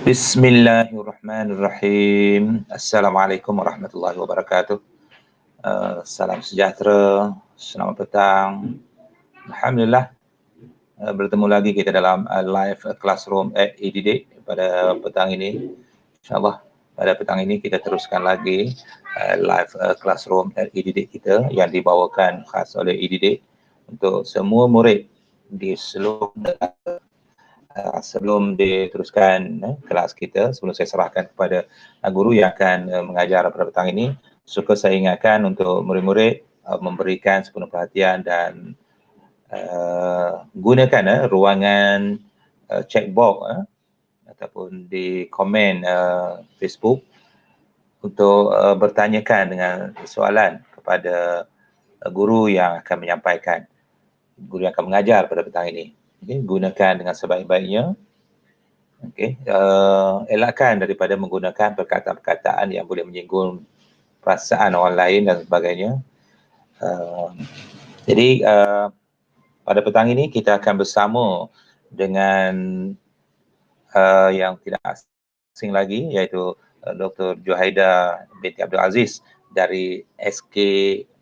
Bismillahirrahmanirrahim. Assalamualaikum warahmatullahi wabarakatuh. Salam sejahtera, selamat petang. Alhamdulillah, bertemu lagi kita dalam live classroom edidik pada petang ini. InsyaAllah pada petang ini kita teruskan lagi live classroom edidik kita yang dibawakan khas oleh edidik untuk semua murid di seluruh negara. Sebelum diteruskan kelas kita, sebelum saya serahkan kepada guru yang akan mengajar pada petang ini, suka saya ingatkan untuk murid-murid memberikan sepenuh perhatian dan gunakan ruangan checkbox ataupun di komen Facebook untuk bertanyakan dengan soalan kepada guru yang akan menyampaikan, guru yang akan mengajar pada petang ini. Okay, gunakan dengan sebaik-baiknya. Okay. Elakkan daripada menggunakan perkataan-perkataan yang boleh menyinggung perasaan orang lain dan sebagainya. Jadi pada petang ini kita akan bersama dengan yang tidak asing lagi, iaitu Dr Juhaida Abdul Aziz dari SK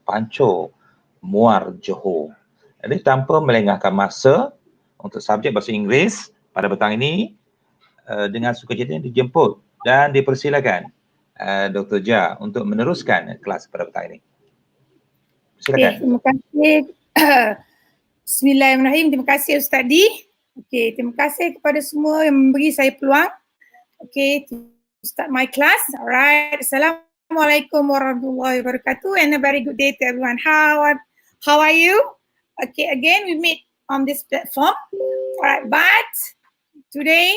Panchor, Muar Johor. Jadi tanpa melengahkan masa, untuk subjek bahasa Inggeris pada petang ini, dengan sukacita dijemput dan dipersilakan Dr. Ja untuk meneruskan kelas pada petang ini. Silakan. Okay, terima kasih. Bismillahirrahmanirrahim. Terima kasih Ustadi. Okay, terima kasih kepada semua yang memberi saya peluang. Okay, to start my class. Alright. Assalamualaikum warahmatullahi wabarakatuh and a very good day to everyone. How are you? Okay, again we meet on this platform. Alright, but today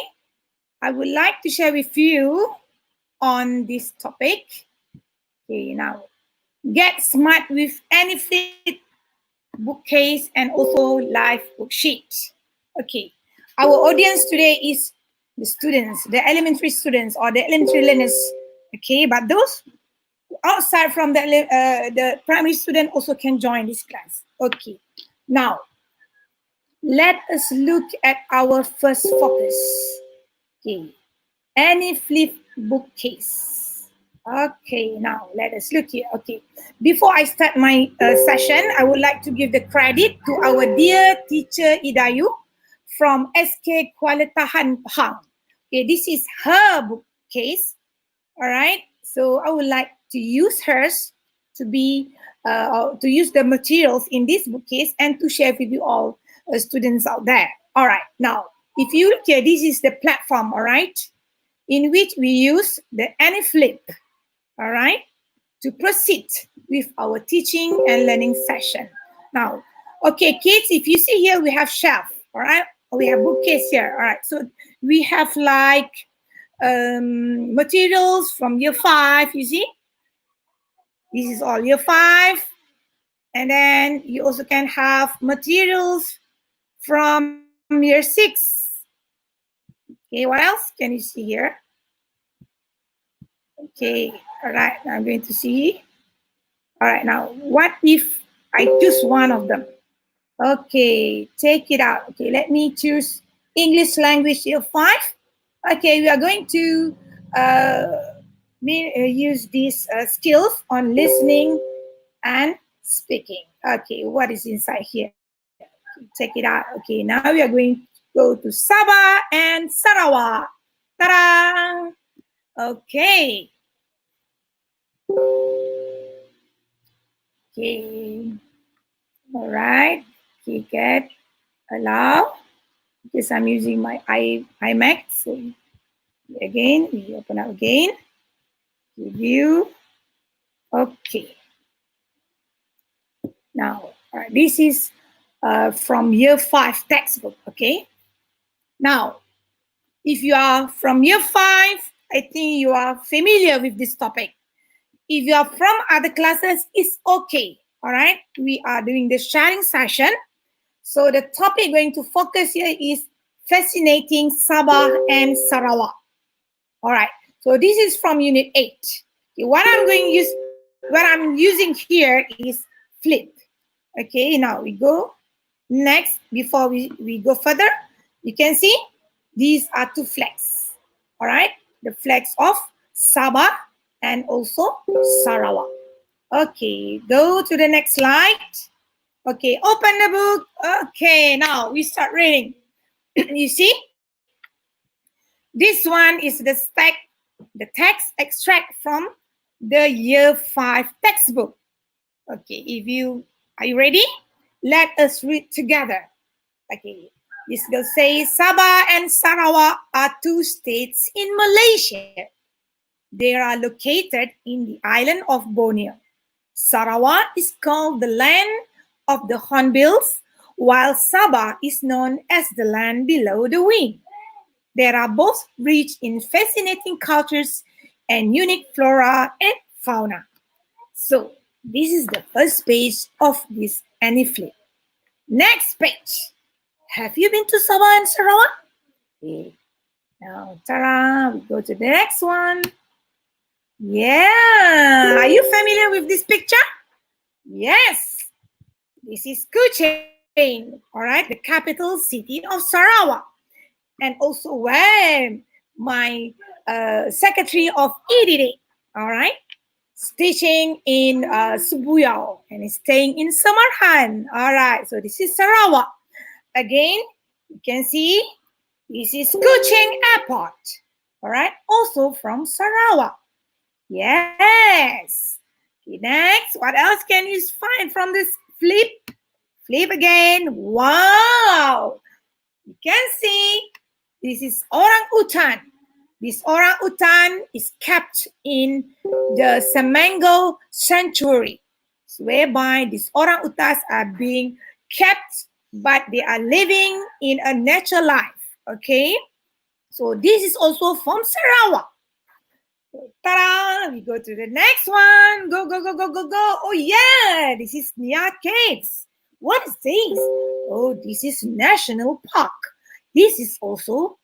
I would like to share with you on this topic. Okay, now get smart with Anyflip Bookcase and also live worksheet. Okay, our audience today is the students, the elementary students or the elementary learners. Okay, but those outside from the primary student also can join this class. Okay, now let us look at our first focus. Okay, Anyflip Bookcase. Okay, now let us look here. Okay, before I start my session, I would like to give the credit to our dear teacher Idayu from SK Kualitahan Pahang. Okay, this is her bookcase. All right, so I would like to use hers to be to use the materials in this bookcase and to share with you all students out there. All right, now if you look here, this is the platform, all right, in which we use the Anyflip, all right, to proceed with our teaching and learning session. Now, okay, kids, if you see here, we have shelf, all right, we have bookcase here, all right, so we have like materials from year 5, you see, this is all year 5, and then you also can have materials from year 6. Okay, what else can you see here? Okay, all right, now I'm going to see. All right, now what if I choose one of them? Okay, take it out. Okay, let me choose English language year 5. Okay, we are going to use these skills on listening and speaking. Okay, what is inside here? Check it out. Okay, now we are going to go to Sabah and Sarawak. Ta-da! Okay. Okay. All right. Okay, get allow. Because I'm using my iMac. So again, we open up again. Review. Okay. Now, this is from year 5 textbook, okay? Now, if you are from year 5, I think you are familiar with this topic. If you are from other classes, it's okay, all right? We are doing the sharing session. So the topic going to focus here is fascinating Sabah and Sarawak. All right, so this is from unit 8. Okay, what I'm using here is flip. Okay, now we go next. Before we go further, you can see these are 2 flags. all right, the flags of Sabah and also Sarawak. Okay, go to the next slide. Okay, open the book. Okay, now we start reading. You see, this one is the text extract from the year 5 textbook. Okay, are you ready? Let us read together. Okay, this will say Sabah and Sarawak are 2 states in Malaysia. They are located in the island of Borneo. Sarawak is called the land of the hornbills, while Sabah is known as the land below the wing. They are both rich in fascinating cultures and unique flora and fauna. So, this is the first page of this Anyflip. Next page. Have you been to Sabah and Sarawak? Okay. Now, ta-da, we go to the next one. Yeah, are you familiar with this picture? Yes, this is Kuching, all right, the capital city of Sarawak. And also where my secretary of Edidik, all right, is teaching in Subuyao and is staying in Samarhan. All right, so this is Sarawak. Again, you can see this is Kuching Airport, all right, also from Sarawak. Yes. Okay, next, what else can you find from this flip? Flip again. Wow. You can see this is orang utan. This orang utan is kept in the Semango Sanctuary, whereby these orang utans are being kept, but they are living in a natural life. Okay. So this is also from Sarawak. Ta-da! We go to the next one. Go, go, go, go, go, go. Oh, yeah. This is Nia Caves. What is this? Oh, this is National Park. This is also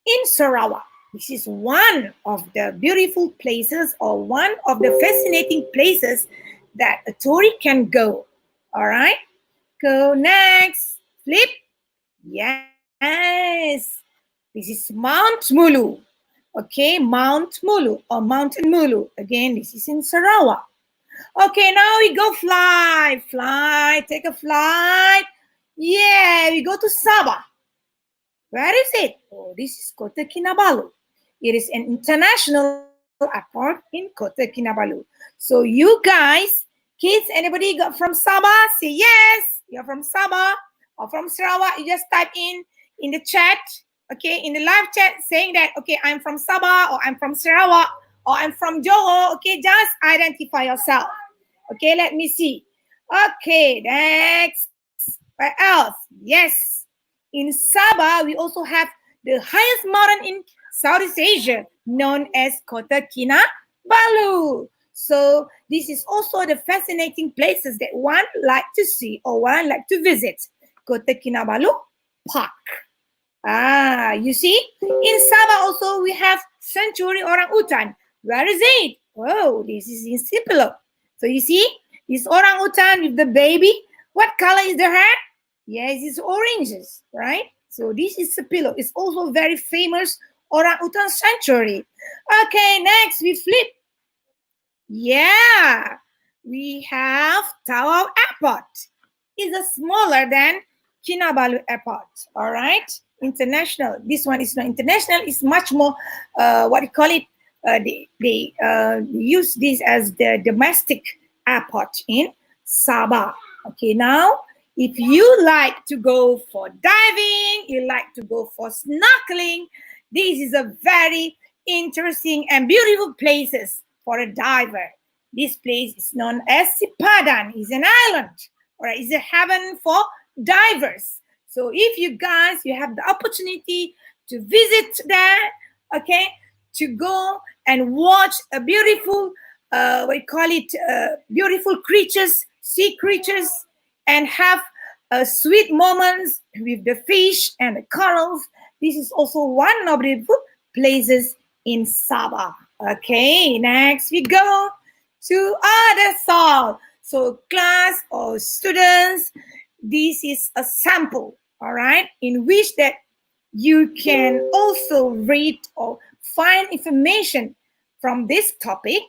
in Sarawak. This is one of the beautiful places or one of the fascinating places that a tourist can go. All right. Go next. Flip. Yes. This is Mount Mulu. Okay, Mount Mulu or Mountain Mulu. Again, this is in Sarawak. Okay, now we go fly. Fly, take a flight. Yeah, we go to Sabah. Where is it? Oh, this is Kota Kinabalu. It is an international airport in Kota Kinabalu. So you guys, kids, anybody got from Sabah? Say yes, you're from Sabah or from Sarawak. You just type in the chat. Okay, in the live chat saying that, okay, I'm from Sabah or I'm from Sarawak or I'm from Johor. Okay, just identify yourself. Okay, let me see. Okay, next. What else? Yes. In Sabah, we also have the highest mountain in Southeast Asia known as Kota Kinabalu. So this is also the fascinating places that one like to see or one like to visit. Kota Kinabalu Park. Ah, you see, in Sabah also we have Sanctuary Orang Utan. Where is it? Oh, this is in Sipilo. So you see, this Orang Utan with the baby. What color is the hair? Yes, it's oranges, right? So this is Sipilo. It's also very famous Orang Utan Sanctuary. Okay, next we flip. Yeah, we have Tawau Airport. It's smaller than Kinabalu Airport, all right? International. This one is not international. It's much more, what do you call it? They use this as the domestic airport in Sabah. Okay, now, if you like to go for diving, you like to go for snorkeling, this is a very interesting and beautiful places for a diver. This place is known as Sipadan. It's an island, or it's a heaven for divers. So if you guys, you have the opportunity to visit there, okay, to go and watch a beautiful, beautiful creatures, sea creatures, and have sweet moments with the fish and the corals. This is also one of the places in Sabah. Okay, next we go to other side. So class or students, this is a sample, all right, in which that You can also read or find information from this topic,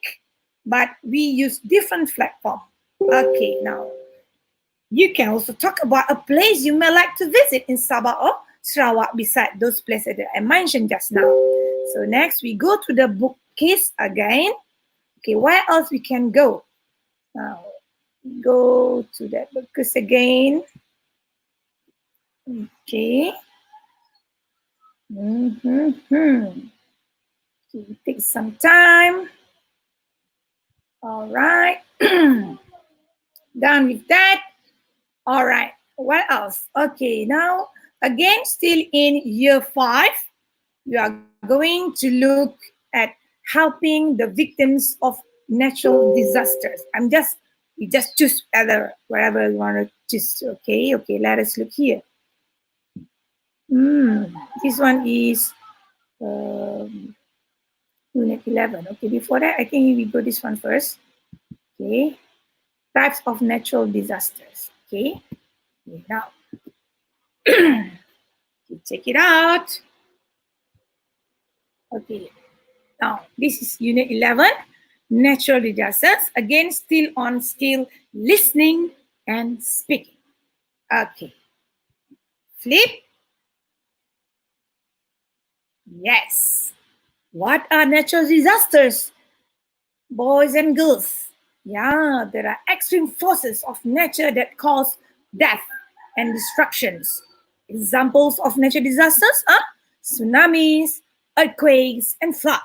but we use different platform. Okay, now you can also talk about a place you may like to visit in Sabah or Sarawak beside those places that I mentioned just now. So next we go to the bookcase again. Okay, where else we can go? Now go to that bookcase again. Okay. Okay, take some time. All right. Done with that. All right. What else? Okay, now again, still in year 5, we are going to look at helping the victims of natural disasters. You just choose wherever you want to choose. Okay, let us look here. This one is Unit 11. Okay, before that, I think we go this one first. Okay, types of natural disasters. Okay, now check it out. Okay, now this is Unit 11, natural disasters. Again, still on skill listening and speaking. Okay, flip. Yes. What are natural disasters? Boys and girls. Yeah, there are extreme forces of nature that cause death and destructions. Examples of natural disasters are tsunamis, earthquakes, and flood.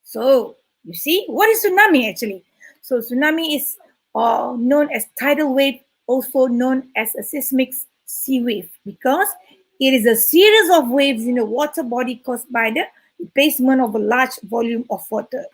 So, you see, what is tsunami actually? So, tsunami is known as tidal wave, also known as a seismic sea wave, because it is a series of waves in a water body caused by the replacement of a large volume of water.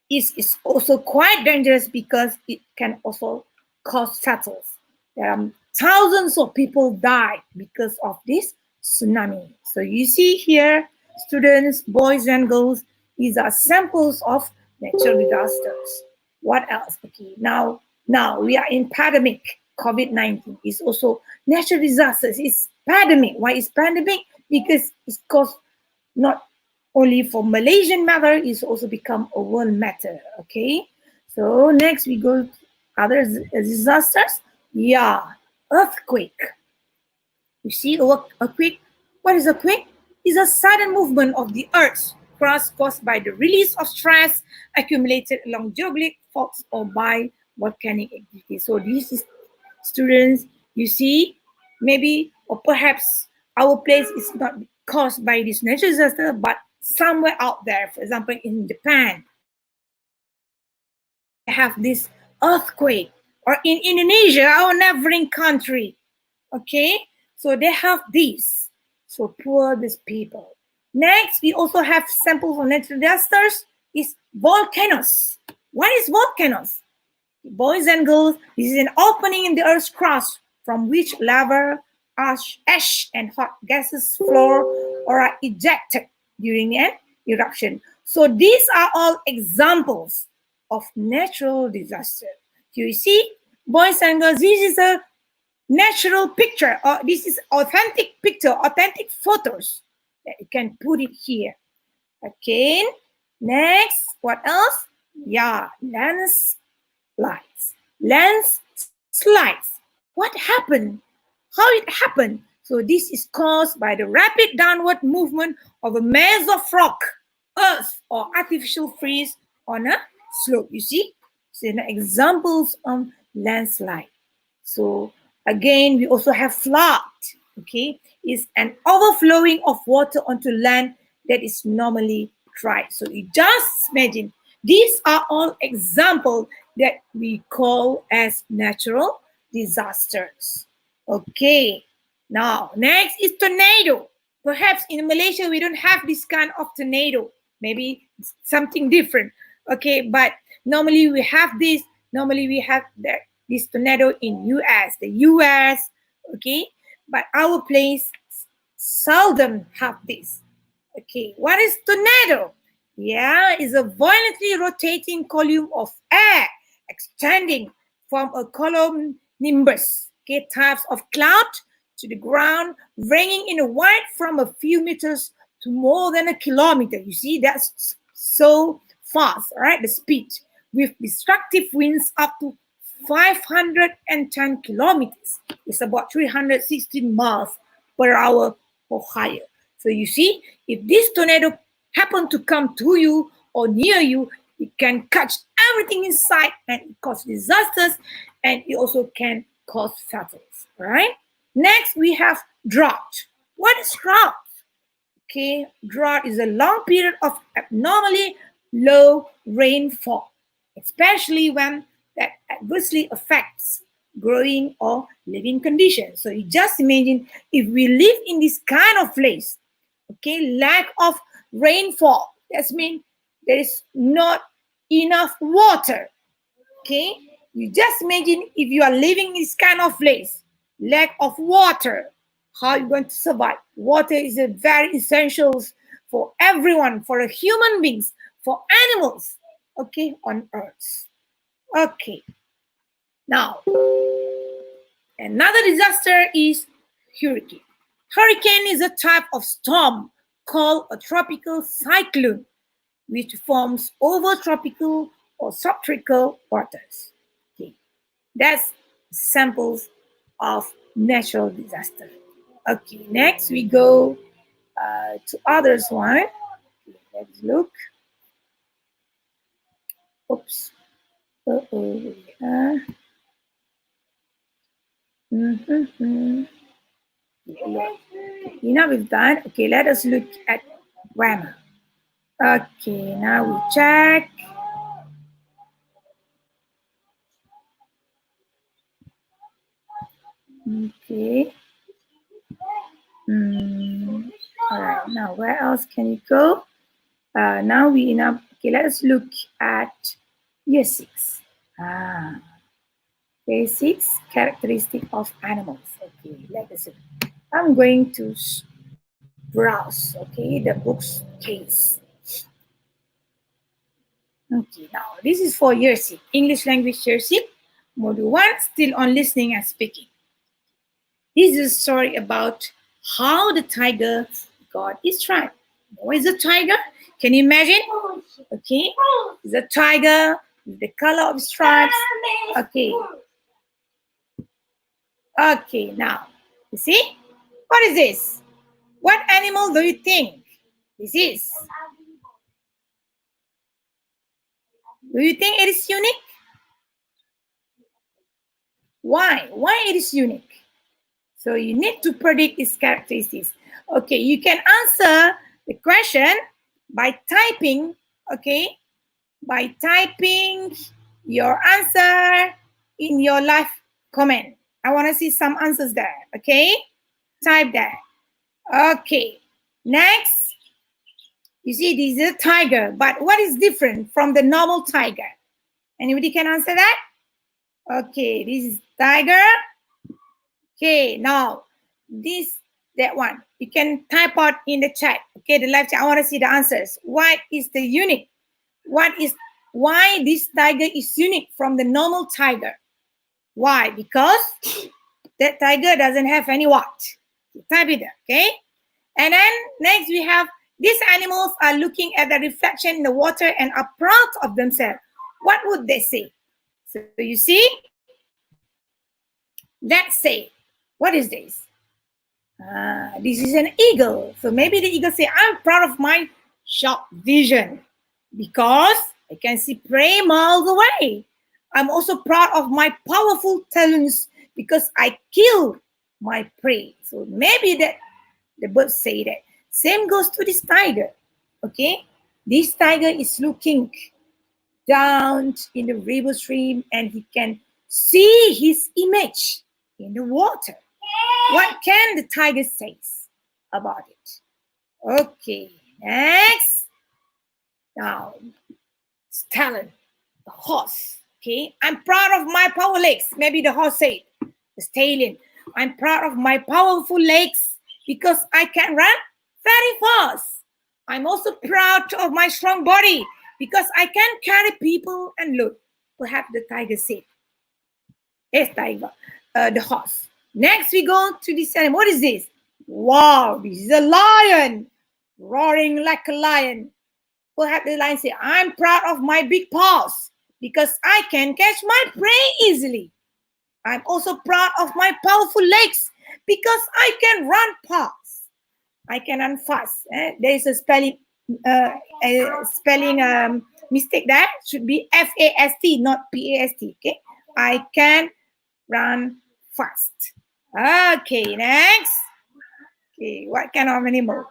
It is also quite dangerous because it can also cause fatals. There are thousands of people died because of this tsunami. So you see here, students, boys and girls, these are samples of natural disasters. What else? Okay, now we are in pandemic. COVID-19 is also natural disasters. It's pandemic. Why is pandemic? Because it's caused not only for Malaysian matter, it's also become a world matter. Okay, so next we go to other disasters. Yeah, earthquake. You see earthquake? What is earthquake? It's a sudden movement of the earth's crust caused by the release of stress accumulated along geologic faults or by volcanic activity. So this is, students, you see, maybe or perhaps our place is not caused by this natural disaster, but somewhere out there, for example, in Japan, they have this earthquake, or in Indonesia, our neighboring country. Okay, so they have this. So poor these people. Next, we also have samples of natural disasters is volcanoes. What is volcanoes? Boys and girls, this is an opening in the earth's crust from which lava, ash, and hot gases flow or are ejected during an eruption. So these are all examples of natural disaster. You see, boys and girls, this is a natural picture, or this is authentic picture, authentic photos. You can put it here. Okay, next, what else? Yeah, landslides. What happened? How it happened? So this is caused by the rapid downward movement of a mass of rock, earth, or artificial freeze on a slope. You see? So examples of landslide. So again, we also have flood. Okay, is an overflowing of water onto land that is normally dry. So you just imagine, these are all examples that we call as natural disasters. Okay, now next is tornado. Perhaps in Malaysia we don't have this kind of tornado. Maybe something different. Okay, but normally we have this. Normally we have this tornado in the US. Okay, but our place seldom have this. Okay, what is tornado? Yeah, it's a violently rotating column of air extending from a cumulonimbus, okay, types of cloud to the ground, ranging in a wide from a few meters to more than a kilometer. You see, that's so fast, right? The speed, with destructive winds up to 510 kilometers. It's about 316 miles per hour or higher. So you see, if this tornado happen to come to you or near you, it can catch everything in sight and it cause disasters, and it also can cause fatalities, right? Next, we have drought. What is drought? Okay, drought is a long period of abnormally low rainfall, especially when that adversely affects growing or living conditions. So you just imagine if we live in this kind of place, okay, lack of rainfall, that means there is not enough water, okay? You just imagine if you are living in this kind of place, lack of water, how are you going to survive? Water is a very essential for everyone, for the human beings, for animals, okay, on earth. Okay. Now, another disaster is hurricane. Hurricane is a type of storm called a tropical cyclone, which forms over tropical or subtropical waters. Okay. That's samples of natural disaster. Okay, next we go to others one. Okay, let's look. Oops. Enough with that. Okay, let us look at grammar. Okay, now we check. Okay. All right, now where else can you go? Now we enough. Okay, let us look at year 6. Basics, characteristic of animals. Okay, let us see. I'm going to browse, okay, the books case. Okay, now this is for year 6, English language year 6, module 1, still on listening and speaking. This is a story about how the tiger got his tribe. What is a tiger? Can you imagine? Okay, it's a tiger with the color of stripes. Okay. Okay, now, you see? What is this? What animal do you think this is? Do you think it is unique? Why? Why it is unique? So you need to predict its characteristics. Okay, you can answer the question by typing, okay? By typing your answer in your live comment. I want to see some answers there, okay? Type that. Okay, next. You see, this is a tiger, but what is different from the normal tiger? Anybody can answer that? Okay, this is tiger. Okay, now that one. You can type out in the chat. Okay, the live chat. I want to see the answers. What is the unique? Why this tiger is unique from the normal tiger? Why? Because that tiger doesn't have any what? Type it there, okay? And then next we have these animals are looking at the reflection in the water and are proud of themselves. What would they say? So you see, let's say, what is this? This is an eagle. So maybe the eagle say, I'm proud of my sharp vision because I can see prey miles away. I'm also proud of my powerful talons because I kill my prey. So maybe that the birds say that. Same goes to this tiger. Okay, this tiger is looking down in the river stream and he can see his image in the water. What can the tiger say about it? Okay, next. Now, stallion, the horse. Okay, I'm proud of my power legs. Maybe the horse said, the stallion. I'm proud of my powerful legs because I can run very fast. I'm also proud of my strong body because I can carry people and load. Perhaps the tiger said. Yes, tiger, the horse. Next, we go to this animal. What is this? Wow, this is a lion, roaring like a lion. Perhaps the lion say, I'm proud of my big paws because I can catch my prey easily. I'm also proud of my powerful legs because I can run fast. I can run fast. There is a spelling mistake there. Should be F-A-S-T, not P-A-S-T. Okay, I can run fast. Okay, next. Okay, what kind of animal?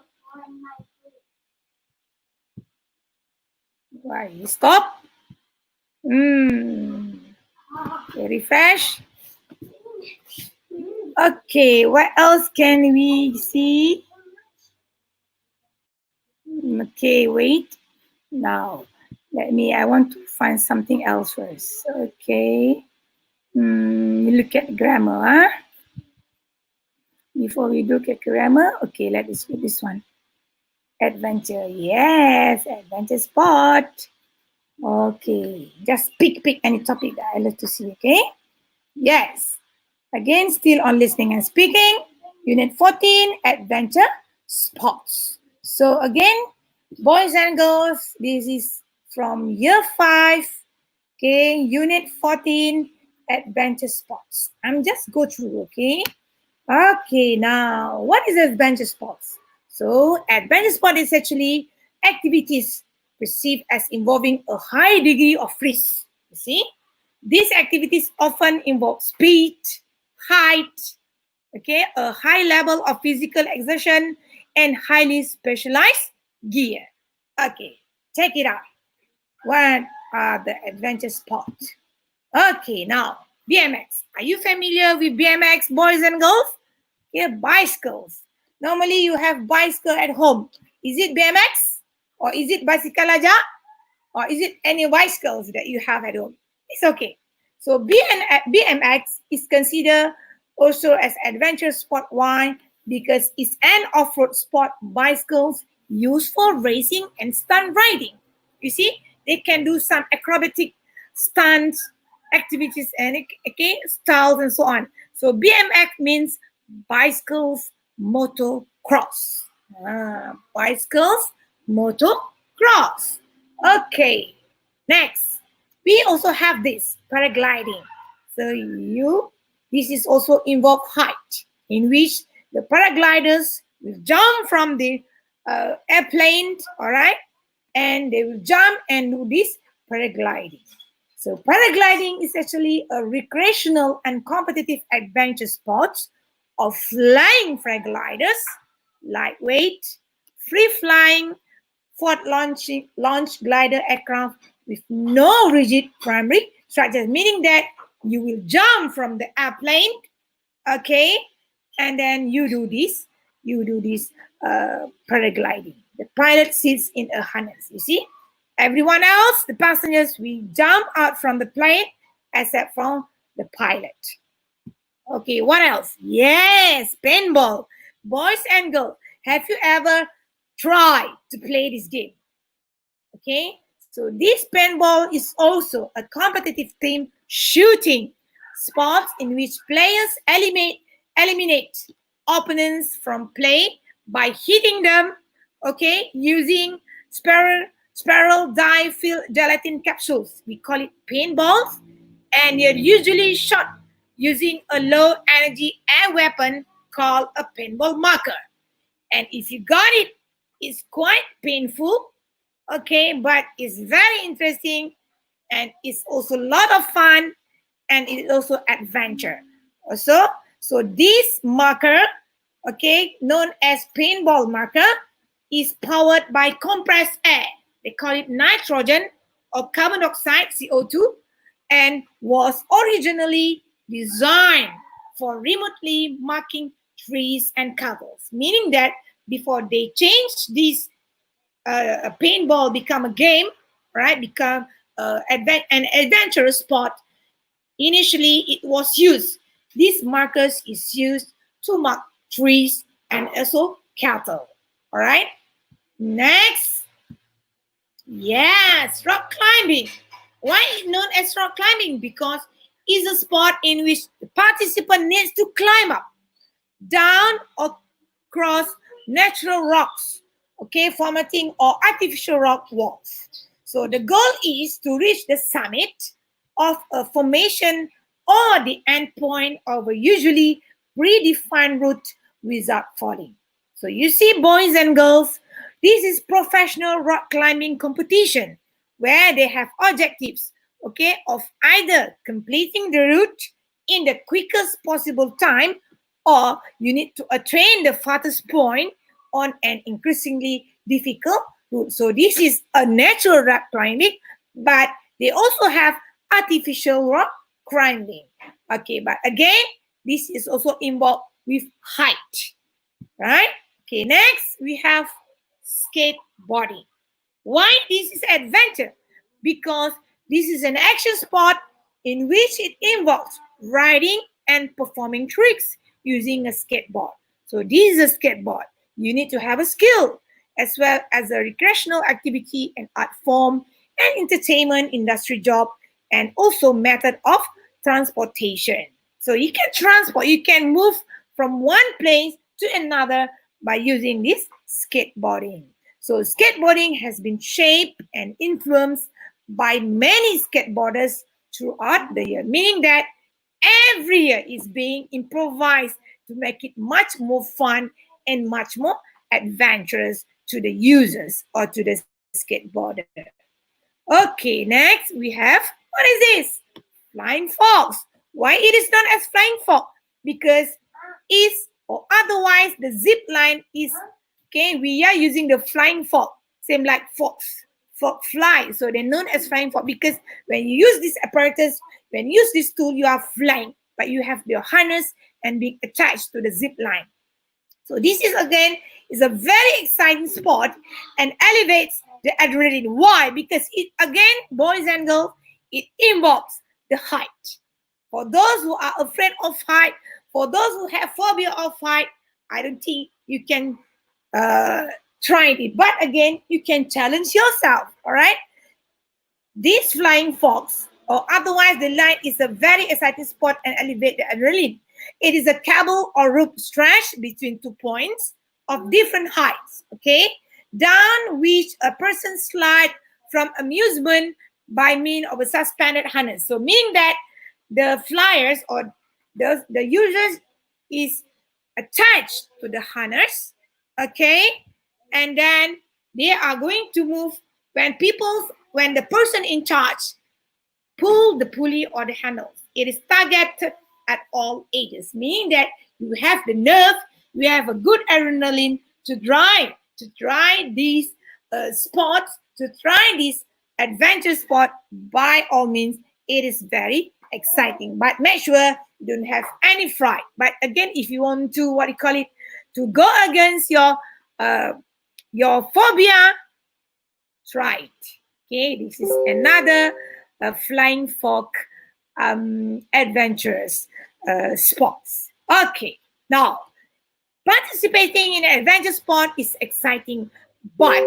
Why you stop? Okay, refresh. Okay, what else can we see? Okay, wait. Now, I want to find something else first. Okay. Look at grammar, huh? Before we look at grammar, okay, let's do this one. Adventure, yes, adventure spot. Okay, just pick any topic that I love to see, okay? Yes. Again, still on listening and speaking. Unit 14, adventure sports. So again, boys and girls, this is from year 5, okay, unit 14, adventure sports. I'm just go through, okay? Okay, now, what is adventure sports? So, adventure sport is actually activities perceived as involving a high degree of risk. You see? These activities often involve speed, height, okay, a high level of physical exertion, and highly specialized gear. Okay, check it out. What are the adventure sports? Okay, now, BMX. Are you familiar with BMX, boys and girls? Yeah, bicycles. Normally, you have bicycle at home. Is it BMX? Or is it bicycle aja? Or is it any bicycles that you have at home? It's okay. So BMX is considered also as adventure sport. Why? Because it's an off-road sport bicycles used for racing and stunt riding. You see, they can do some acrobatic stunts, activities, and okay, styles and so on. So BMX means bicycles motocross. Bicycles motocross. Okay, next, we also have this paragliding. So this is also involve height, in which the paragliders will jump from the airplane, all right, and they will jump and do this paragliding. So paragliding is actually a recreational and competitive adventure sport of flying paragliders, lightweight, free-flying, launch glider aircraft with no rigid primary structure, meaning that you will jump from the airplane, okay, and then you do this paragliding. The pilot sits in a harness, you see. Everyone else, the passengers, we jump out from the plane except from the pilot. Okay, what else? Yes, paintball. Boys and girls, have you ever tried to play this game? Okay, so this paintball is also a competitive team shooting sport in which players eliminate opponents from play by hitting them, okay, using spiral dye-filled gelatin capsules. We call it paintballs, and they're usually shot using a low-energy air weapon called a paintball marker. And if you got it, it's quite painful, okay, but it's very interesting, and it's also a lot of fun, and it's also adventure. Also, so this marker, okay, known as paintball marker, is powered by compressed air. They call it nitrogen or carbon dioxide, CO2, and was originally designed for remotely marking trees and covers, meaning that before they changed this paintball become a game, right, become an adventurous sport, initially it was used. These markers is used to mark trees and also cattle. All right. Next, yes, rock climbing. Why is it known as rock climbing? Because is a sport in which the participant needs to climb up, down, or cross natural rocks, okay, formatting or artificial rock walls. So the goal is to reach the summit of a formation or the end point of a usually predefined route without falling. So you see, boys and girls, this is professional rock climbing competition where they have objectives, okay, of either completing the route in the quickest possible time, or you need to attain the farthest point on an increasingly difficult route. So this is a natural rock climbing, but they also have artificial rock climbing. Okay, but again, this is also involved with height, right? Okay, next we have skateboarding. Why this is adventure? Because this is an action sport in which it involves riding and performing tricks using a skateboard. So this is a skateboard. You need to have a skill as well as a recreational activity and art form and entertainment industry job and also method of transportation. So you can transport, you can move from one place to another by using this skateboarding. So skateboarding has been shaped and influenced by many skateboarders throughout the year, meaning that every year is being improvised to make it much more fun and much more adventurous to the users or to the skateboarder. Okay, next we have, what is this? Flying fox. Why it is known as flying fox? Because is or otherwise the zip line is, okay, we are using the flying fox, same like fox fly. So they're known as flying fox because when you use this apparatus, when you use this tool, you are flying, but you have your harness and being attached to the zip line. So this is again is a very exciting sport and elevates the adrenaline. Why? Because it again, boys and girls, it involves the height. For those who are afraid of height, for those who have phobia of height, I don't think you can try it. But again, you can challenge yourself, all right? This flying fox, or otherwise the line, is a very exciting sport and elevate the adrenaline. It is a cable or rope stretched between 2 points of different heights, okay, down which a person slides from amusement by means of a suspended harness. So meaning that the flyers or the users is attached to the harness, okay, and then they are going to move when the person in charge pull the pulley or the handles. It is targeted at all ages, meaning that you have the nerve, you have a good adrenaline to try these sports, to try this adventure sport. By all means, it is very exciting, but make sure you don't have any fright. But again, if you want to, to go against your phobia, try it. Okay, this is another flying fox adventurous sports. Okay, now participating in an adventure sport is exciting, but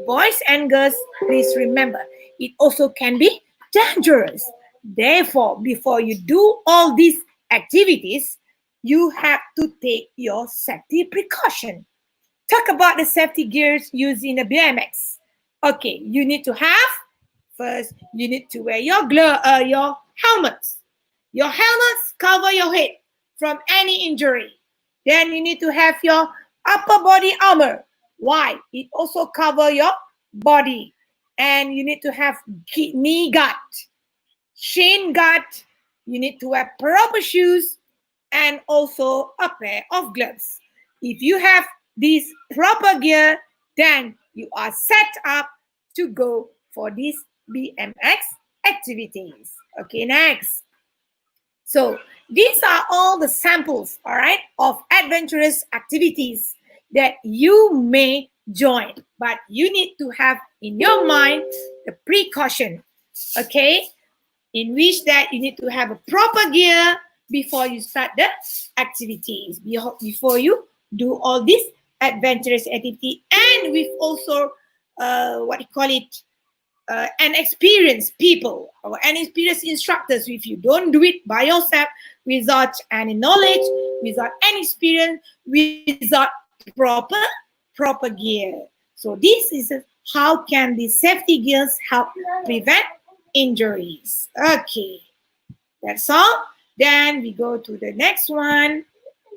boys and girls, please remember, it also can be dangerous. Therefore, before you do all these activities, you have to take your safety precaution. Talk about the safety gears used in a BMX. Okay, you need to have, first, you need to wear your helmets. Your helmets cover your head from any injury. Then you need to have your upper body armor. Why? It also covers your body. And you need to have knee guard, shin guard. You need to wear proper shoes and also a pair of gloves. If you have this proper gear, then you are set up to go for these BMX activities. Okay, next. So these are all the samples, all right, of adventurous activities that you may join, but you need to have in your mind the precaution, okay, in which that you need to have a proper gear before you start the activities, before you do all this adventurous activity. And we've also an experienced people or an experienced instructors with you. Don't do it by yourself without any knowledge, without any experience, without proper gear. So this is how can the safety gears help prevent injuries. Okay, that's all. Then we go to the next one.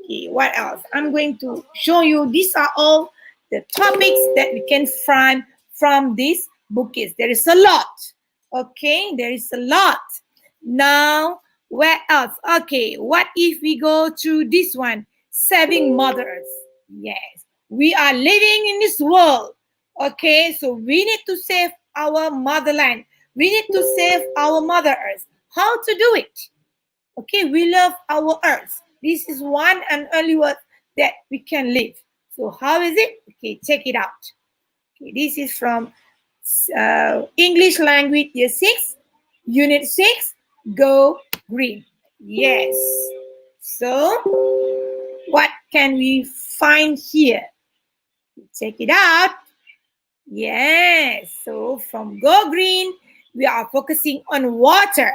Okay, what else? I'm going to show you. These are all the topics that we can find from this bookcase. There is a lot. Okay, there is a lot. Now, where else? Okay, what if we go to this one? Saving mothers. Yes, we are living in this world. Okay, so we need to save our motherland. We need to save our Mother Earth. How to do it? Okay, we love our earth. This is one and only word that we can live. So how is it? Okay, check it out. Okay, this is from English language year 6, unit 6, go green. Yes. So what can we find here? Check it out. Yes. So from go green, we are focusing on water.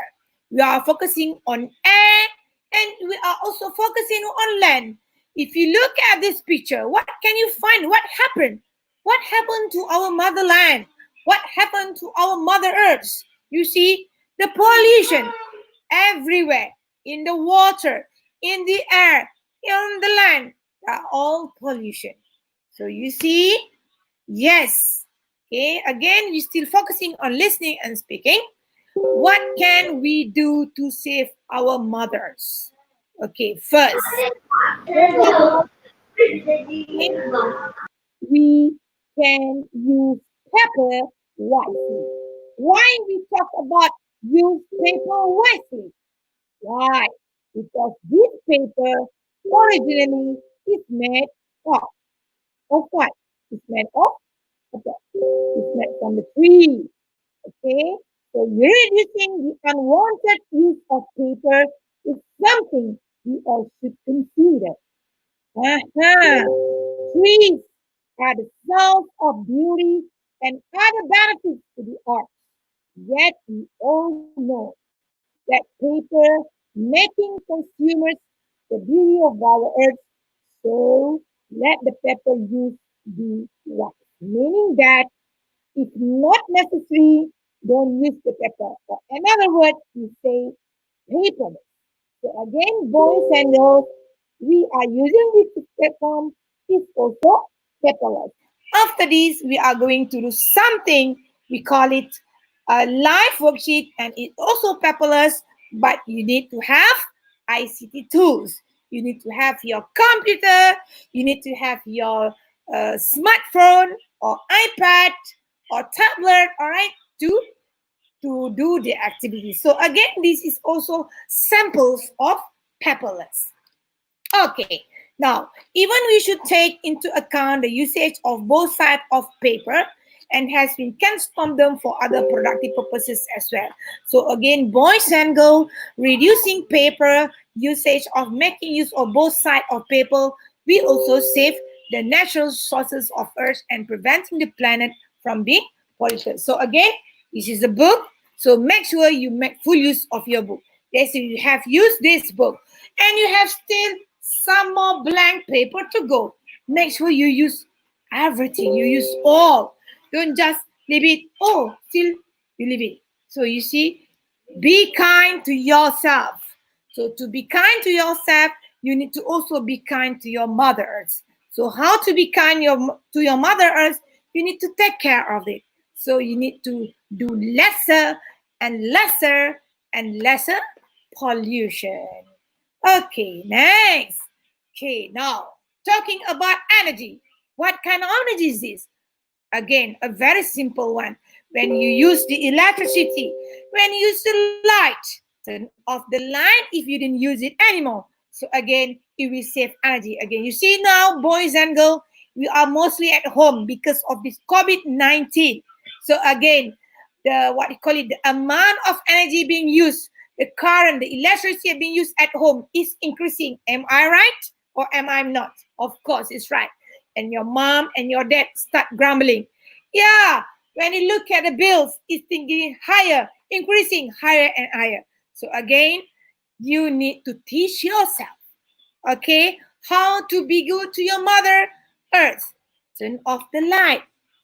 We are focusing on air, and we are also focusing on land. If you look at this picture, what can you find? What happened? What happened to our motherland? What happened to our Mother Earth? You see, the pollution everywhere, in the water, in the air, on the land, are all pollution. So you see, yes. Okay, again, we're still focusing on listening and speaking. What can we do to save our mothers? Okay, first, we can use paper wisely. Why we talk about use paper wisely? Why? Because this paper originally is made of what? It's made of okay. It's made from the tree. Okay, so reducing the unwanted use of paper is something we all should consider. Trees are the source of beauty and other benefits to the earth. Yet we all know that paper making consumers the beauty of our earth. So let the paper use be wise. Meaning that if not necessary, don't use the paper. Or another word, we say paperless. So again, boys and girls, we are using this platform is also paperless. After this, we are going to do something, we call it a live worksheet, and it's also paperless, but you need to have ICT tools. You need to have your computer, you need to have your smartphone or iPad or tablet, all right, to do the activity. So again, this is also samples of paperless. Okay, now even we should take into account the usage of both sides of paper and has been transformed them for other productive purposes as well. So again, boys and girls, reducing paper usage of making use of both sides of paper, we also save the natural sources of earth and preventing the planet from being polluted. So again, this is a book. So make sure you make full use of your book. Yes, you have used this book and you have still some more blank paper to go. Make sure you use everything. You use all. Don't just leave it. Oh, still you leave it. So you see, be kind to yourself. So to be kind to yourself, you need to also be kind to your Mother Earth. So how to be kind to your Mother Earth? You need to take care of it. So you need to do lesser and lesser and lesser pollution. Okay, next. Okay, now talking about energy. What kind of energy is this? Again, a very simple one. When you use the electricity, when you use the light, turn off the light if you didn't use it anymore. So again, it will save energy. Again, you see now, boys and girls, we are mostly at home because of this COVID-19. So again, the amount of energy being used, the current, the electricity being used at home is increasing. Am I right or am I not? Of course, it's right. And your mom and your dad start grumbling. Yeah, When you look at the bills, it's thinking higher, increasing higher and higher. So again, you need to teach yourself, okay, how to be good to your mother earth. Turn off the light.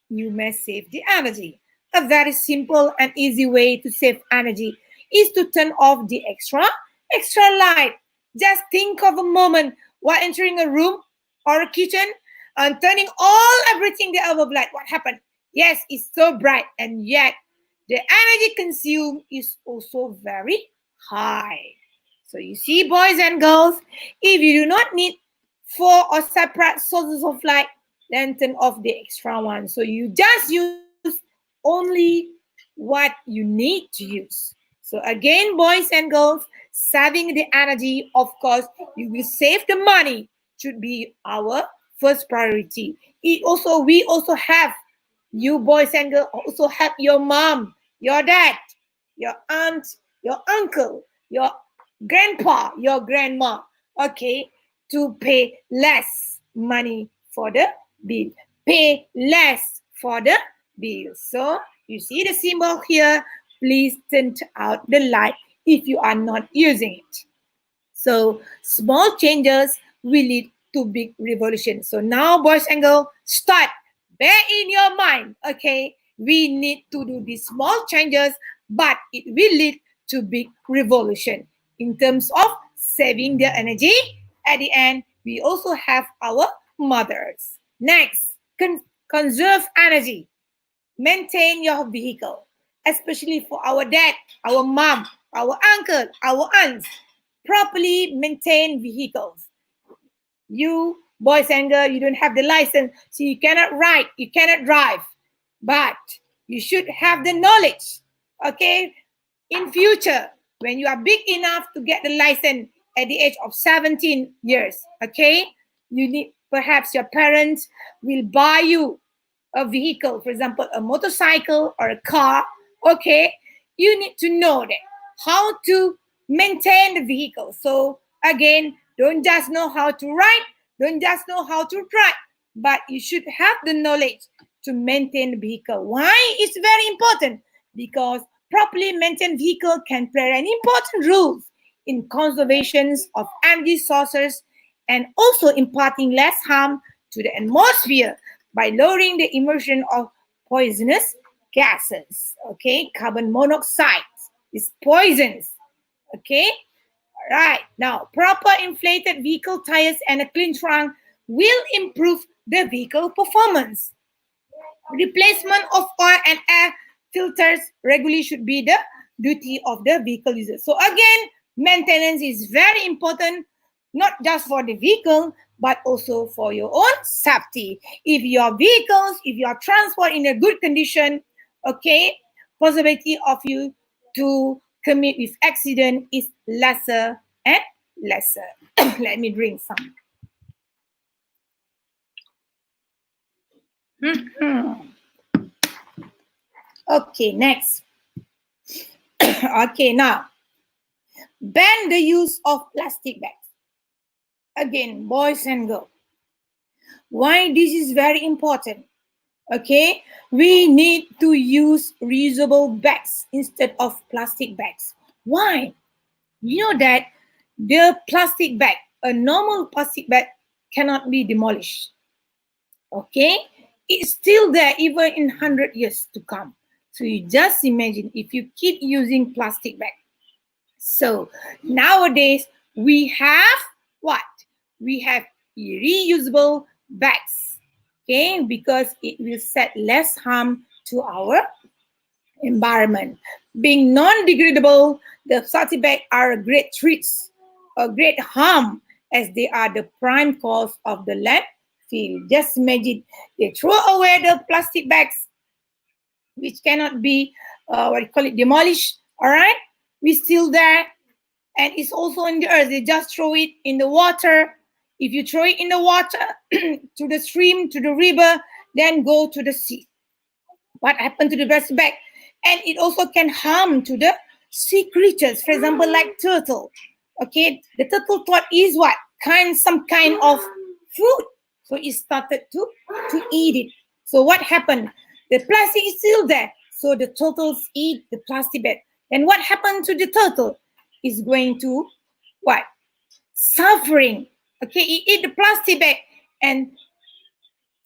You may save the energy. A very simple and easy way to save energy is to turn off the extra light. Just think of a moment while entering a room or a kitchen and turning everything the above light. What happened? Yes, it's so bright, and yet the energy consumed is also very high. So you see, boys and girls, if you do not need 4 or separate sources of light, then turn off the extra one. So you just use only what you need to use. So again, boys and girls, saving the energy, of course, you will save the money, should be our first priority. We also have, you boys and girls also have your mom, your dad, your aunt, your uncle, your grandpa, your grandma, okay, to pay less money for the bill. Pay less for the bill. So you see the symbol here. Please turn out the light if you are not using it. So small changes will lead to big revolution. So now, boys and girls, start. Bear in your mind, okay, we need to do these small changes, but it will lead to big revolution in terms of saving the energy. At the end, we also have our mothers. Next, conserve energy. Maintain your vehicle, especially for our dad, our mom, our uncle, our aunts. Properly maintain vehicles. You, boys and girls, you don't have the license, so you cannot ride, you cannot drive. But you should have the knowledge, okay? In future, when you are big enough to get the license at the age of 17 years, okay? You need, perhaps your parents will buy you a vehicle, for example, a motorcycle or a car, okay? You need to know that, how to maintain the vehicle. So again, don't just know how to ride, don't just know how to drive, but you should have the knowledge to maintain the vehicle. Why? It's very important, because properly maintained vehicle can play an important role in conservation of energy sources and also imparting less harm to the atmosphere by lowering the emission of poisonous gases. Okay, carbon monoxide is poisonous. Okay, all right. Now, proper inflated vehicle tires and a clean trunk will improve the vehicle performance. Replacement of oil and air filters regularly should be the duty of the vehicle user. So again, maintenance is very important, not just for the vehicle, but also for your own safety. If your vehicles, if your transport in a good condition, okay, possibility of you to commit with accident is lesser and lesser. Let me drink some. Okay, next. Okay, now, ban the use of plastic bags. Again, boys and girls, why this is very important? Okay, we need to use reusable bags instead of plastic bags. Why? You know that the plastic bag, a normal plastic bag, cannot be demolished. Okay, it's still there even in 100 years to come. So you just imagine if you keep using plastic bag. So nowadays we have what? We have reusable bags, okay, because it will set less harm to our environment. Being non-degradable, the plastic bags are a great treats, a great harm, as they are the prime cause of the landfill. Just imagine, they throw away the plastic bags, which cannot be, demolished, all right? We're still there, and it's also in the earth. They just throw it in the water. If you throw it in the water, to the stream, to the river, then go to the sea. What happened to the plastic bag? And it also can harm to the sea creatures, for example, like turtle. Okay, the turtle thought is what? Some kind of food. So it started to eat it. So what happened? The plastic is still there. So the turtles eat the plastic bag. And what happened to the turtle? Is going to what? Suffering. Okay, it eat the plastic bag. And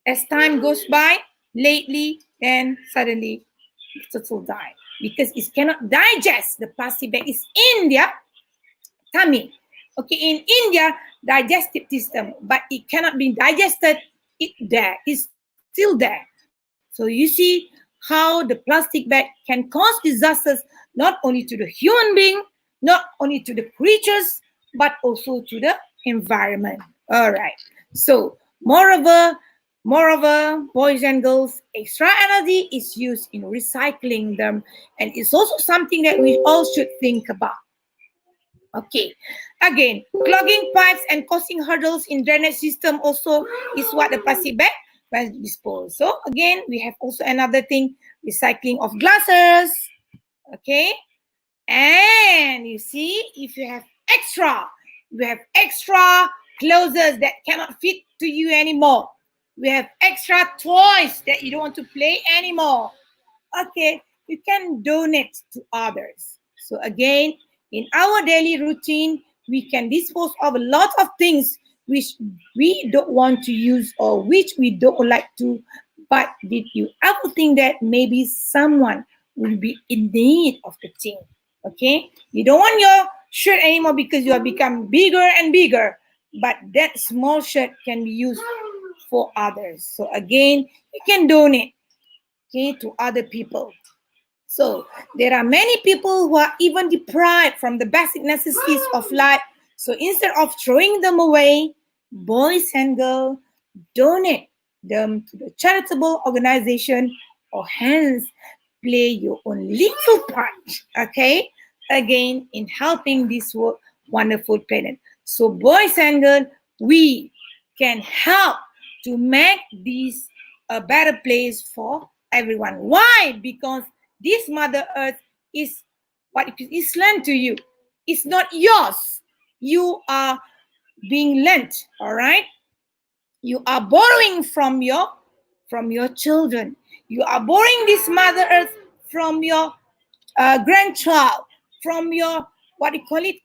as time goes by, lately, then suddenly the turtle die. Because it cannot digest the plastic bag. It's in their tummy. Okay, in India, digestive system, but it cannot be digested. It's still there. So you see how the plastic bag can cause disasters not only to the human being, not only to the creatures, but also to the environment. All right. So moreover, boys and girls, extra energy is used in recycling them, and it's also something that we all should think about. Okay, again, clogging pipes and causing hurdles in drainage system also is what the plastic bag was disposed. So again, we have also another thing, recycling of glasses. Okay, and you see, if you have extra clothes that cannot fit to you anymore. We have extra toys that you don't want to play anymore. Okay, you can donate to others. So again, in our daily routine, we can dispose of a lot of things which we don't want to use or which we don't like to. But did you ever think that maybe someone will be in need of the thing? Okay, you don't want your shirt anymore because you have become bigger and bigger. But that small shirt can be used for others. So again, you can donate, okay, to other people. So there are many people who are even deprived from the basic necessities of life. So instead of throwing them away, boys and girls, donate them to the charitable organization, or hence play your own little part, okay, again, in helping this wonderful planet. So boys and girls, we can help to make this a better place for everyone. Why? Because this Mother Earth is what it is lent to you. It's not yours. You are being lent, all right? You are borrowing from your children. You are borrowing this Mother Earth from your grandchild, from your, what do you call it?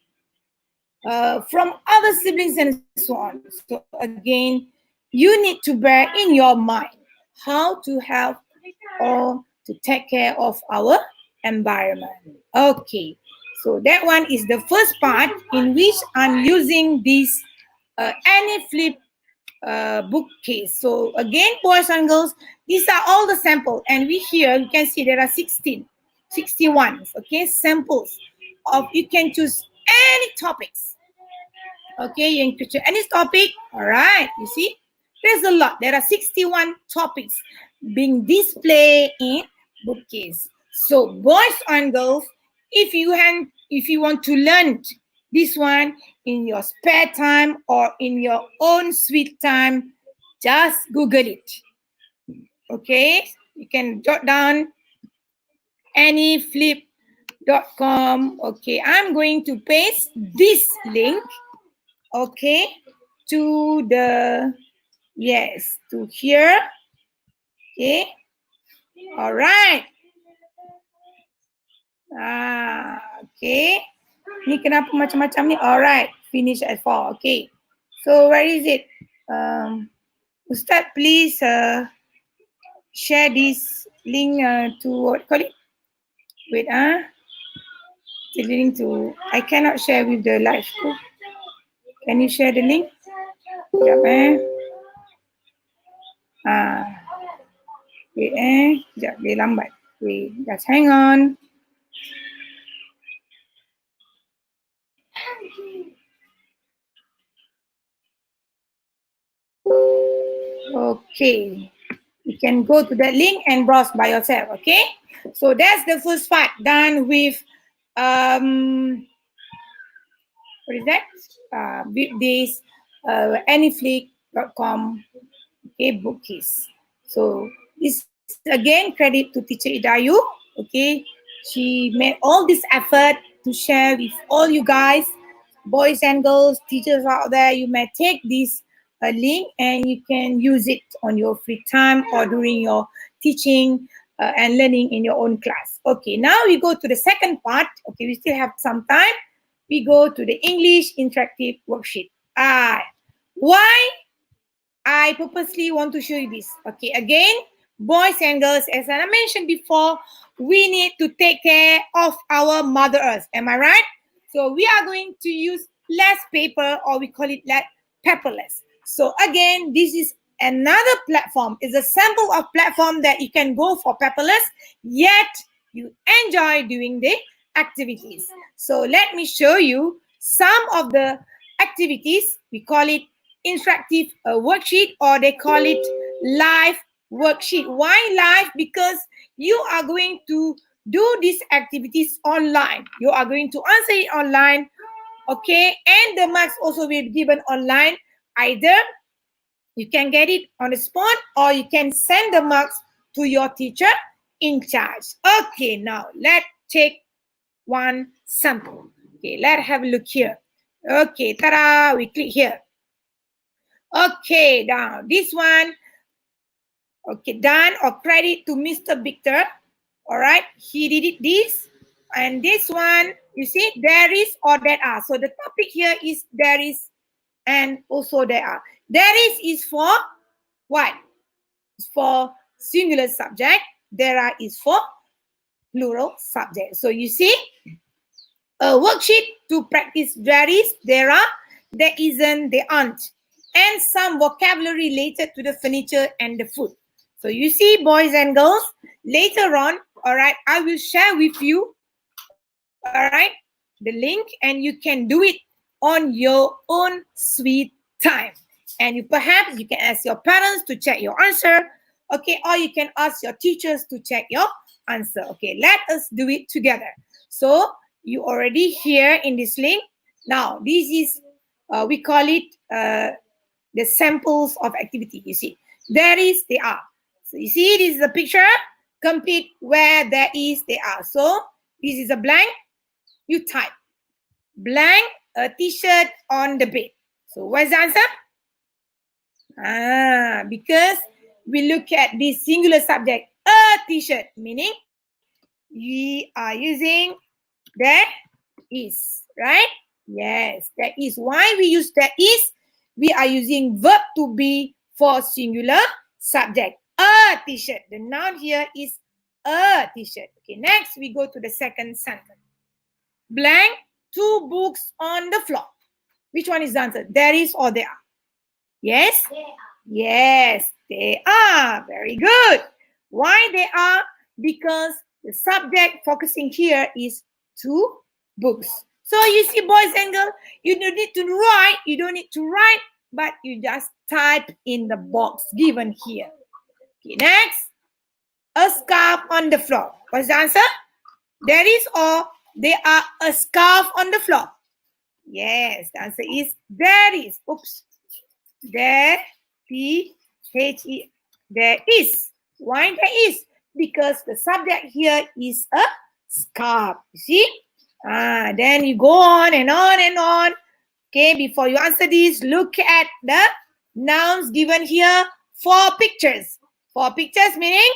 From other siblings and so on. So again, you need to bear in your mind how to help or to take care of our environment. Okay, so that one is the first part in which I'm using this Anyflip bookcase. So again, boys and girls, these are all the samples, and we here you can see there are 61, okay, samples of, you can choose any topics. Okay, you can choose any topic. All right, you see, there's a lot. There are 61 topics being displayed in bookcase. So boys and girls, if you want to learn this one in your spare time or in your own sweet time, just Google it. Okay, you can jot down anyflip.com. Okay, I'm going to paste this link, okay, to the, yes, to here. Okay, all right. Okay, ni kenapa macam-macam ni? Alright, finish at 4. Okay, so where is it? Ustaz, please share this link to, what call it? Wait, the link to, I cannot share with the live. Can you share the link? Sekejap wait sekejap, dia lambat. Wait, just hang on. Okay, you can go to that link and browse by yourself. Okay, so that's the first part done with what is that? With this anyflip.com, okay, bookcase. So this again credit to teacher Idayu. Okay, she made all this effort to share with all you guys, boys and girls, teachers out there. You may take this link and you can use it on your free time or during your teaching and learning in your own class. Okay, now we go to the second part. Okay, we still have some time. We go to the English interactive worksheet. Why I purposely want to show you this? Okay, again, boys and girls, as I mentioned before, we need to take care of our Mother Earth. Am I right? So we are going to use less paper, or we call it paperless. So again, this is another platform. It's a sample of platform that you can go for paperless, yet you enjoy doing the activities. So let me show you some of the activities. We call it interactive worksheet, or they call it live worksheet. Why live? Because you are going to do these activities online. You are going to answer it online, okay? And the marks also will be given online. Either you can get it on the spot, or you can send the marks to your teacher in charge. Okay, now let's take one sample. Okay, let's have a look here. Okay, ta-da, we click here. Okay, now this one, okay, done, or credit to Mr. Victor. All right, he did it this. And this one, you see, there is or there are. So the topic here is there is and also there are. There is for what? It's for singular subject. There are is for plural subject. So you see, a worksheet to practice there is, there are, there isn't, there aren't, and some vocabulary related to the furniture and the food. So you see, boys and girls, later on, all right, I will share with you, all right, the link, and you can do it on your own sweet time. And you perhaps you can ask your parents to check your answer, okay, or you can ask your teachers to check your answer. Okay, let us do it together. So you already here in this link. Now this is we call it the samples of activity. You see, there is, they are. So you see, this is the picture. Complete where there is, they are. So this is a blank. You type blank, a t-shirt on the bed. So what's the answer? Because we look at this singular subject, a t-shirt, meaning we are using there is, right? Yes, there is. Why we use there is? We are using verb to be for singular subject. A t-shirt. The noun here is a t-shirt. Okay, next we go to the second sentence. Blank, 2 books on the floor. Which one is the answer? There is or there are? Yes? They are. Yes, they are. Very good. Why they are? Because the subject focusing here is 2 books. So you see, boys and girls, you don't need to write. You don't need to write, but you just type in the box given here. Okay, next. A scarf on the floor. What's the answer? There is or there are a scarf on the floor. Yes, the answer is there is. Oops. There, T-H-E, there is. Why there is? Because the subject here is a scarf. You see? Then you go on and on and on. Okay, before you answer this, look at the nouns given here. 4 pictures. 4 pictures meaning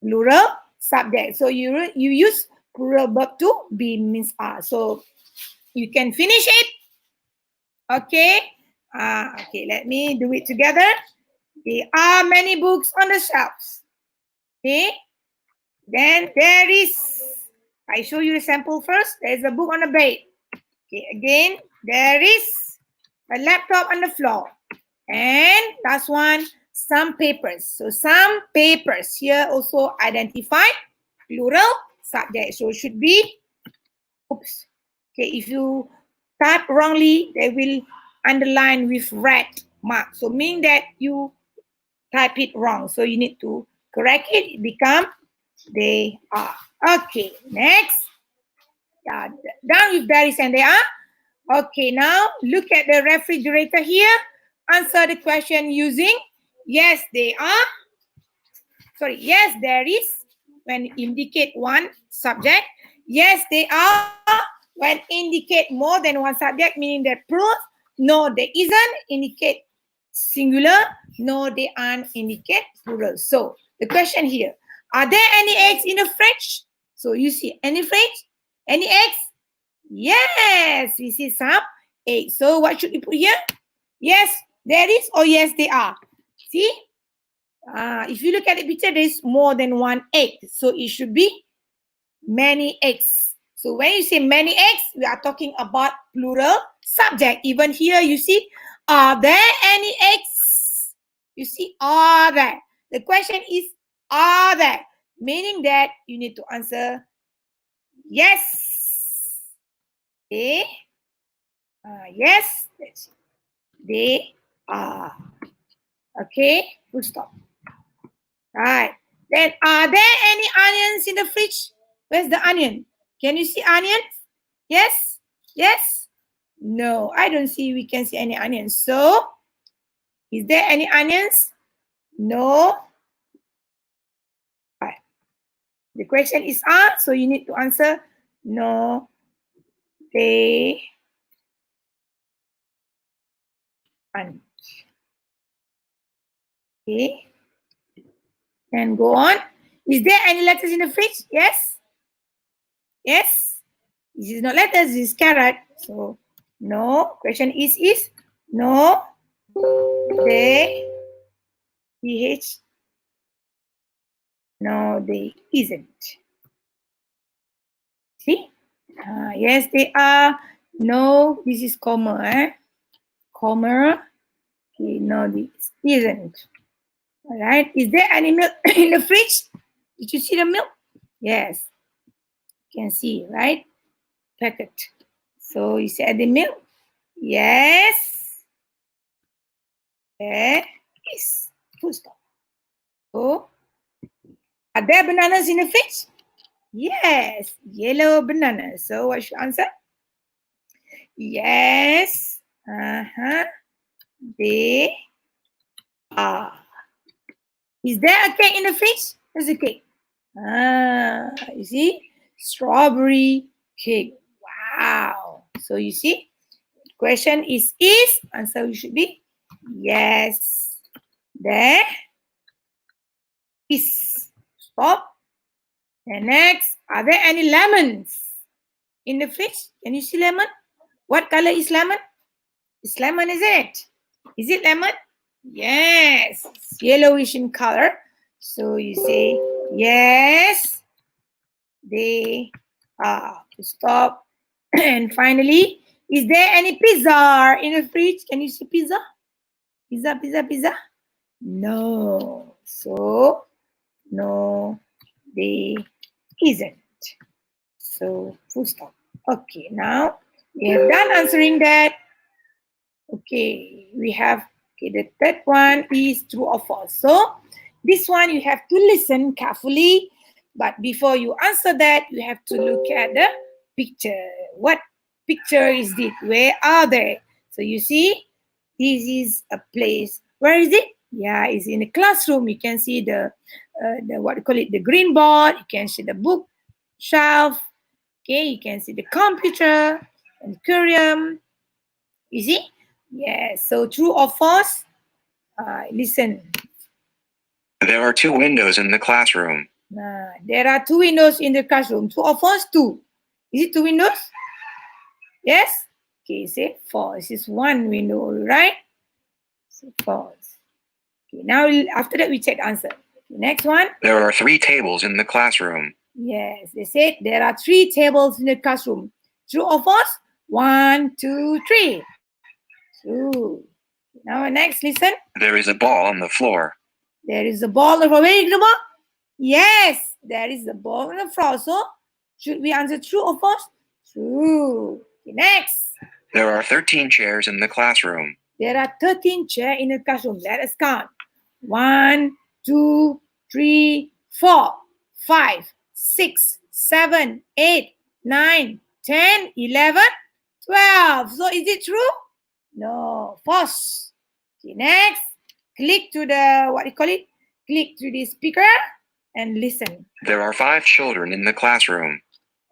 plural subject. So you use plural verb to be means are. So you can finish it. Okay. Okay, let me do it together. There are many books on the shelves. Okay. Then there is, I show you the sample first. There's a book on the bed. Okay, again, there is a laptop on the floor. And last one, some papers. So some papers here also identify plural subject. So it should be, oops. Okay, if you type wrongly, they will underline with red mark. So meaning that you type it wrong. So you need to correct it. It become they are. Okay, next. Done with there is and they are. Okay, now look at the refrigerator here. Answer the question using yes, they are. Sorry, yes, there is when indicate one subject. Yes, they are when indicate more than one subject, meaning that plural. No, there isn't indicate singular. No, they aren't indicate plural. So the question here, are there any eggs in the fridge? So you see any fridge? Any eggs? Yes, we see some eggs. So what should we put here? Yes, there is, or yes, they are. See? If you look at the picture, there is more than one egg. So it should be many eggs. So when you say many eggs, we are talking about plural subject. Even here, you see, are there any eggs? You see, are there? The question is, are there? Meaning that you need to answer yes. Okay. Yes, they are. Okay, full stop. Right. Then, are there any onions in the fridge? Where's the onion? Can you see onions? Yes? Yes? No, I don't see, we can see any onions. So, is there any onions? No. Right. The question is are, so you need to answer no, they aren't. Okay. And go on. Is there any letters in the fridge? Yes? Yes? This is not letters, this is carrot. So, no. Question is no, they, PH, no, they isn't. See? Yes, they are. No, this is comma, comma. Okay, no, this isn't. All right. Is there any milk in the fridge? Did you see the milk? Yes. You can see, right? Packet. So you said the milk? Yes. There is. Full stop. So, are there bananas in the fridge? Yes. Yellow bananas. So what should answer? Yes. They are. Is there a cake in the fridge? There's a cake. You see? Strawberry cake. Wow. So you see? Question is, answer should be yes. There is. Stop. And next, are there any lemons in the fridge? Can you see lemon? What color is lemon? It's lemon, isn't it? Is it lemon? Yes. It's yellowish in color. So you say yes, they are. Stop. And finally, is there any pizza in the fridge? Can you see pizza? Pizza, pizza, pizza? No. So, no, they isn't. So, full stop. Okay, now we have done answering that. Okay, we have, okay, the third one is true or false. So, this one you have to listen carefully. But before you answer that, you have to look at the picture. What picture is it? Where are they? So you see, this is a place. Where is it? Yeah, it's in the classroom. You can see the what do you call it? The green board. You can see the book shelf. Okay, you can see the computer and curriculum. You see? Yes. So true or false? Listen. There are 2 windows in the classroom. There are 2 windows in the classroom. True or false? 2. Is it 2 windows? Yes? Okay, say false. It's 1 window, right? So false. Okay, now after that we check the answer. Okay, next one. There are 3 tables in the classroom. Yes, they said there are 3 tables in the classroom. True or false? 1, 2, 3. True. Now next, listen. There is a ball on the floor. There is a ball on the floor. Where is the ball? Yes, there is a ball on the floor. So, should we answer true or false? True. Okay, next. There are 13 chairs in the classroom. There are 13 chairs in the classroom. Let us count. 1, 2, 3, 4, 5, 6, 7, 8, 9, 10, 11, 12. So, is it true? No, false. Okay, next. Click to the, what do you call it? Click to the speaker and listen. There are 5 children in the classroom.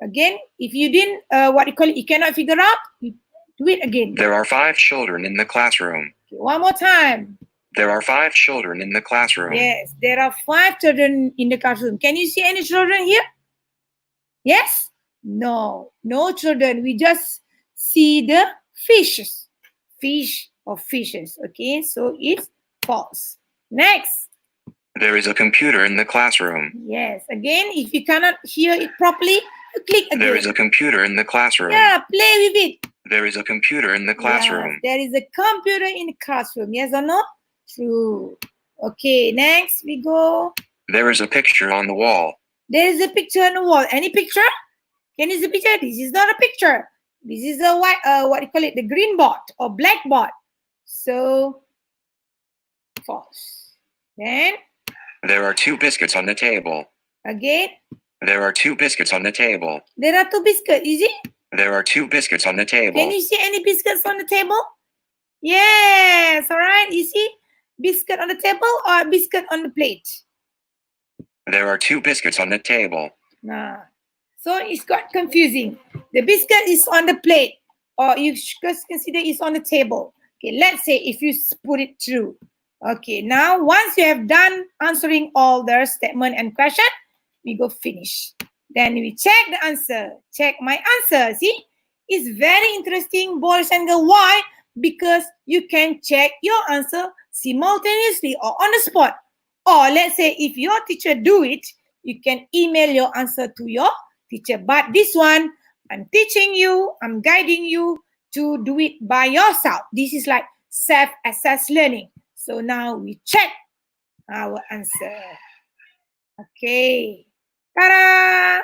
Again, if you didn't, what do you call it? You cannot figure out, you do it again. There are 5 children in the classroom. Okay, one more time. There are 5 children in the classroom. Yes, there are 5 children in the classroom. Can you see any children here? Yes? No, no children. We just see the fishes. Fish or fishes. Okay, so it's false. Next. There is a computer in the classroom. Yes, again, if you cannot hear it properly, you click again. There is a computer in the classroom. Yeah, play with it. There is a computer in the classroom. Yes, there is a computer in the classroom. Yes or no? True. Okay, next we go. There is a picture on the wall. There is a picture on the wall. Any picture? Can you see a picture? This is not a picture. This is a white, what do you call it? The green board or black board. So, false. Then, There are 2 biscuits on the table. again, There are 2 biscuits on the table. there are 2 biscuits. Is it? There are 2 biscuits on the table. Can you see any biscuits on the table? Yes, all right. You see biscuit on the table or biscuit on the plate? There are 2 biscuits on the table. Nah. So it's got confusing. The biscuit is on the plate or you just consider it's on the table. Okay, let's say if you put it through. Okay, now once you have done answering all the statement and question, we go finish. Then we check the answer. Check my answer. See, it's very interesting, boys and girls. Why? Because you can check your answer simultaneously or on the spot. Or let's say if your teacher do it, you can email your answer to your teacher. But this one, I'm teaching you, I'm guiding you to do it by yourself. This is like self-assessed learning. So now we check our answer. Okay. Ta-da!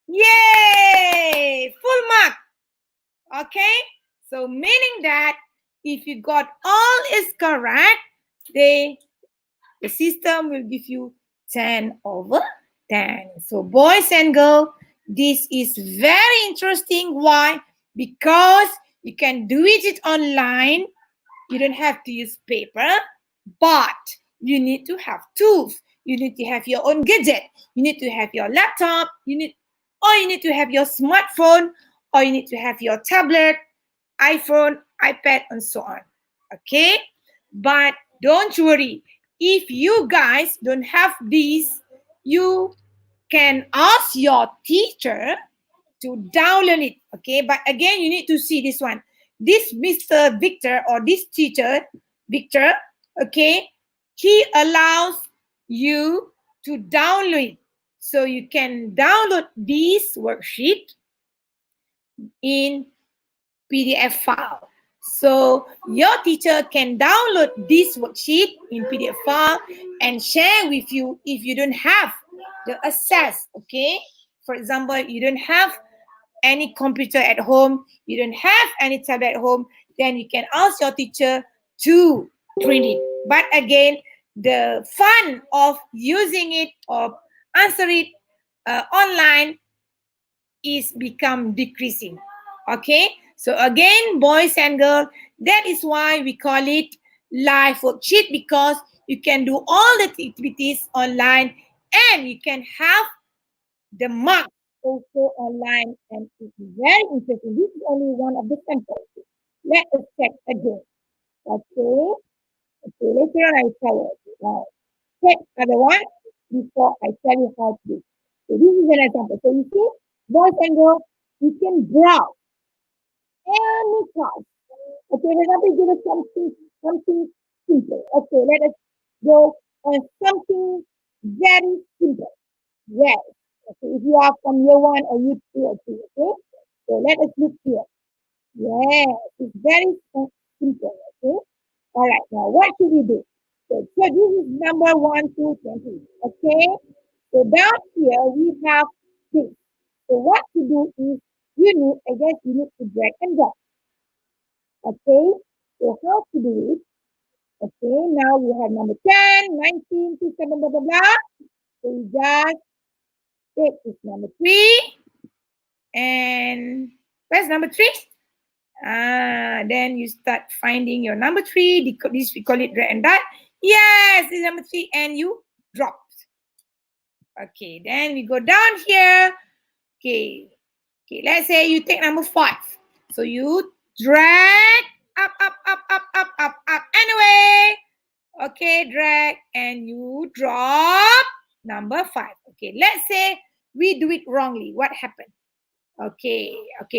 Yay! Full mark. Okay. So meaning that if you got all is correct, the system will give you 10/10. So boys and girls, this is very interesting. Why? Because you can do it online. You don't have to use paper, but you need to have tools. You need to have your own gadget. You need to have your laptop. You need to have your smartphone, or you need to have your tablet, iPhone, iPad, and so on. Okay? But don't worry. If you guys don't have these, you can ask your teacher to download it. Okay? But again, you need to see this one. This Mr. Victor or this teacher, Victor, okay, he allows you to download. So you can download this worksheet in PDF file. So your teacher can download this worksheet in PDF file and share with you if you don't have the access, okay? For example, you don't have any computer at home, you don't have any tablet at home, then you can ask your teacher to print it. But again, the fun of using it or answer it online is become decreasing. Okay, so again, boys and girls, that is why we call it live worksheet, because you can do all the activities online and you can have the marks also online, and it's very interesting. This is only one of the samples. Let us check again. Okay, later on I tell you. Now, check other one before I tell you how to do. So this is an example. So you see, boys and girls, you can browse any class. Okay, for example, give us something simple. Okay, let us go on something very simple. Yes. Okay, if you are from year 1 or year 2 or 3, okay? So let us look here. Yes, it's very simple, okay? All right, now what should we do? So this is number 1 to 20, okay? So down here we have this. So what to do is you need to drag and drop. Okay, so how to do it? Okay, now we have number 10, 19, 27, blah, blah, blah. So we just take this number 3. And where's number 3? Then you start finding your number 3. This we call it drag and drop. Yes, this is number 3, and you drop. Okay, then we go down here. Okay, let's say you take number 5. So you drag up, up anyway. Okay, drag and you drop number 5. Okay, let's say we do it wrongly. What happened? Okay,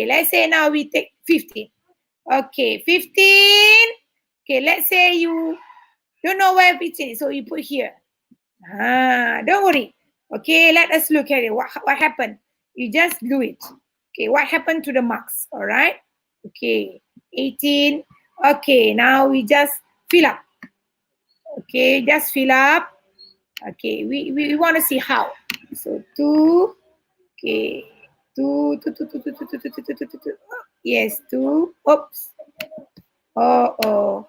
let's say now we take 15. Okay, 15. Okay, let's say you don't know where 15 is, so you put here. Don't worry. Okay, let us look at it. What happened? You just do it. Okay, what happened to the marks? All right. Okay, 18. Okay, now we just fill up. Okay, just fill up. Okay, we want to see how. So 2. Okay, 2. Yes, 2. Oops. Oh.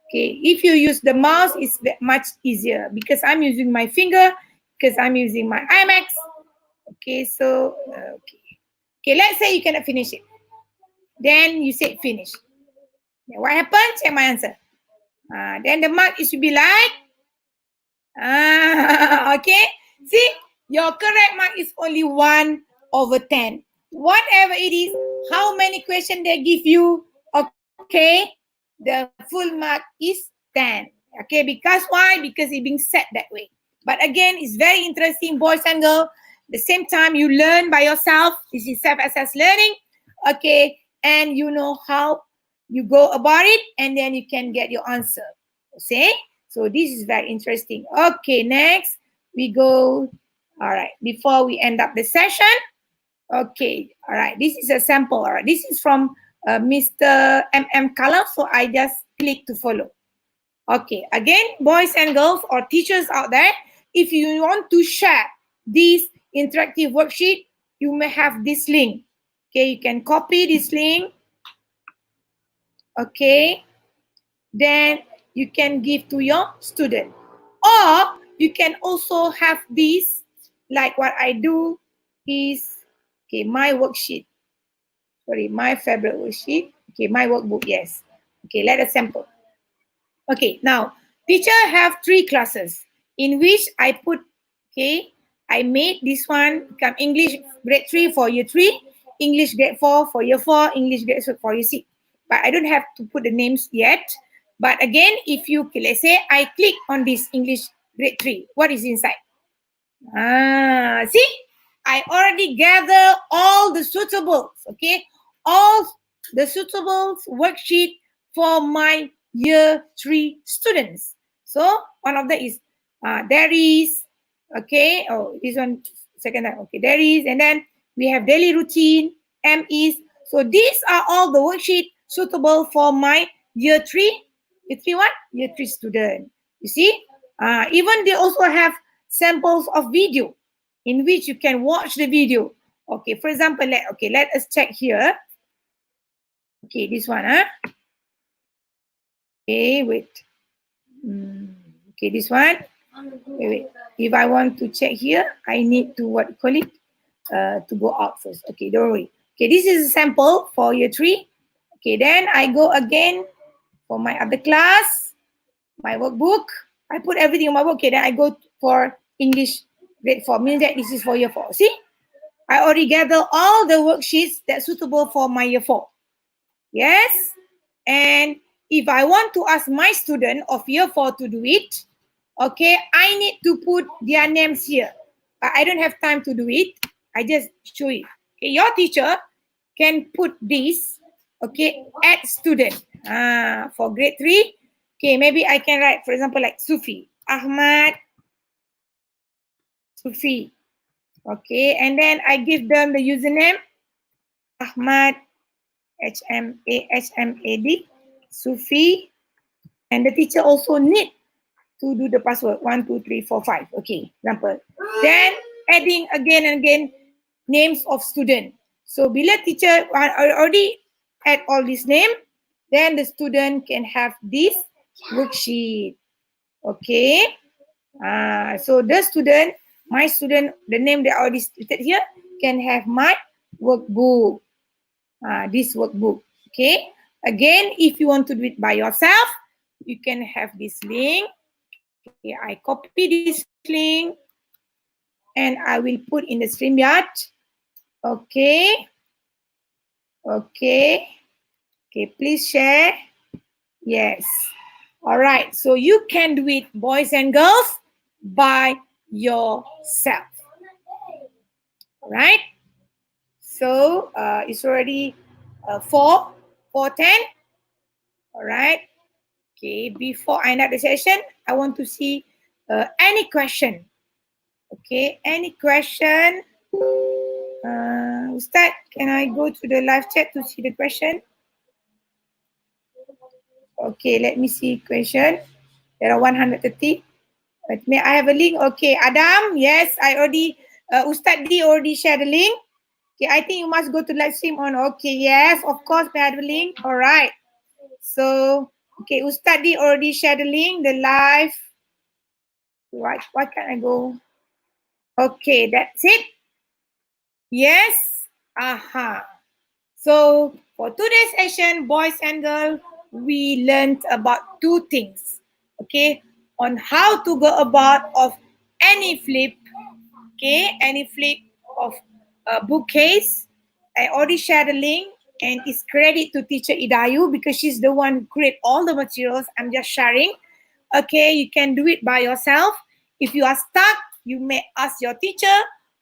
Okay, if you use the mouse, it's much easier because I'm using my finger, because I'm using my IMAX. Okay, so, okay, let's say you cannot finish it. Then you say finish. Then what happens? Check my answer. Then the mark is to be like, okay. See, your correct mark is only 1/10. Whatever it is, how many questions they give you, okay, the full mark is 10. Okay, because why? Because it's being set that way. But again, it's very interesting, boys and girls. The same time you learn by yourself. This is self-assessed learning. Okay, and you know how you go about it, and then you can get your answer. See? So this is very interesting. Okay, next we go. All right, before we end up the session. Okay, all right, this is a sample. All right, this is from Mr. MM Color, so I just click to follow. Okay, again, boys and girls or teachers out there, if you want to share this interactive worksheet, you may have this link. Okay, you can copy this link. Okay, then you can give to your student. Or you can also have this, like what I do is, okay, my worksheet. Sorry, my favorite worksheet. Okay, my workbook, yes. Okay, let us sample. Okay, now, teacher have 3 classes in which I put, okay, I made this one become English grade 3 for year 3, English grade 4 for year 4, English grade 6 for year 6. But I don't have to put the names yet. But again, if you, okay, let's say I click on this English grade 3, what is inside? See, I already gather all the suitables, okay? All the suitables worksheet for my year 3 students. So one of them is there is, okay, oh, this one, second time, okay, there is, and then we have daily routine, M is. So these are all the worksheet suitable for my year 3, year 3 what? Year 3 student. You see, even they also have samples of video in which you can watch the video. Okay, for example, let us check here. Okay, this one, Okay, wait. Okay, this one. Wait. If I want to check here, I need to to go out first. Okay, don't worry. Okay, this is a sample for year 3. Okay, then I go again for my other class, my workbook. I put everything in my book. Okay, then I go for English grade 4, means that this is for year 4. See, I already gather all the worksheets that's suitable for my year 4. Yes, and if I want to ask my student of year 4 to do it, okay, I need to put their names here. I don't have time to do it. I just show it. Okay, your teacher can put this, okay, add student. For grade 3, okay, maybe I can write, for example, like Sufi, Ahmad, Sufi. Okay, and then I give them the username, Ahmad, HMAD, Sufi, and the teacher also need to do the password 1, 2, 3, 4, 5. Okay, example. Then adding again and again names of student. So bila teacher already add all this name, then the student can have this worksheet. Okay. So the student, my student, the name that I already stated here, can have my workbook. This workbook. Okay. Again, if you want to do it by yourself, you can have this link. Okay, I copy this link and I will put in the StreamYard. Okay. Okay. Okay, please share. Yes. All right, so you can do it, boys and girls, by yourself. All right, so it's already 4:10. All right, okay, before I end the session, I want to see any question. Okay, any question? Ustaz, can I go to the live chat to see the question? Okay, let me see question. There are 130. May I have a link? Okay, Adam, yes, I already, Ustaz D already shared the link. Okay, I think you must go to live stream on. Okay, yes, of course, may I have the link? All right. So, okay, Ustaz D already shared the link, the live. Why can't I go? Okay, that's it. Yes. Aha. So for today's session, boys and girls, we learned about two things. Okay, on how to go about of Anyflip. Okay, Anyflip of bookcase. I already shared the link, and it's credit to teacher Idayu because she's the one who create all the materials. I'm just sharing. Okay, you can do it by yourself. If you are stuck, you may ask your teacher,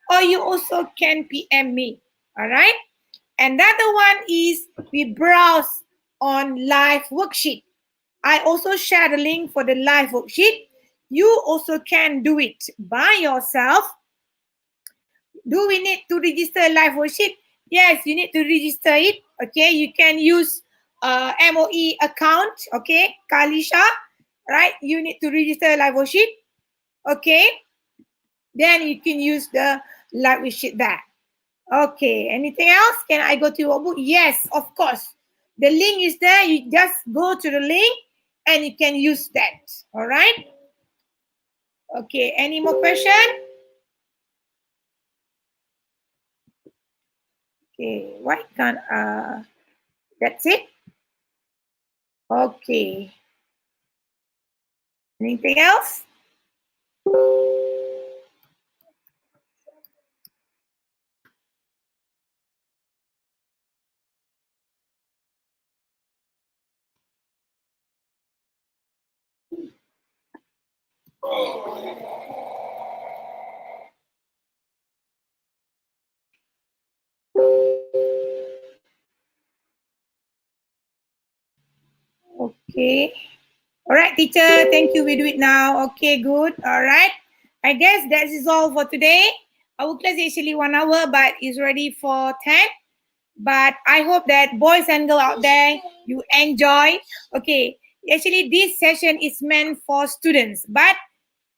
or you also can PM me. All right. Another one is we browse on live worksheet. I also share the link for the live worksheet. You also can do it by yourself. Do we need to register a live worksheet? Yes, you need to register it. Okay, you can use MOE account. Okay, Kalisha, right? You need to register a live worksheet. Okay, then you can use the live worksheet there. Okay, anything else? Can I go to your book? Yes, of course. The link is there. You just go to the link and you can use that. All right? Okay, any more question? Okay, why can't, that's it? Okay. Anything else? Okay. All right, teacher. Thank you. We do it now. Okay, good. All right. I guess that is all for today. Our class is actually 1 hour, but it's ready for 10. But I hope that boys and girls out there, you enjoy. Okay, actually this session is meant for students. But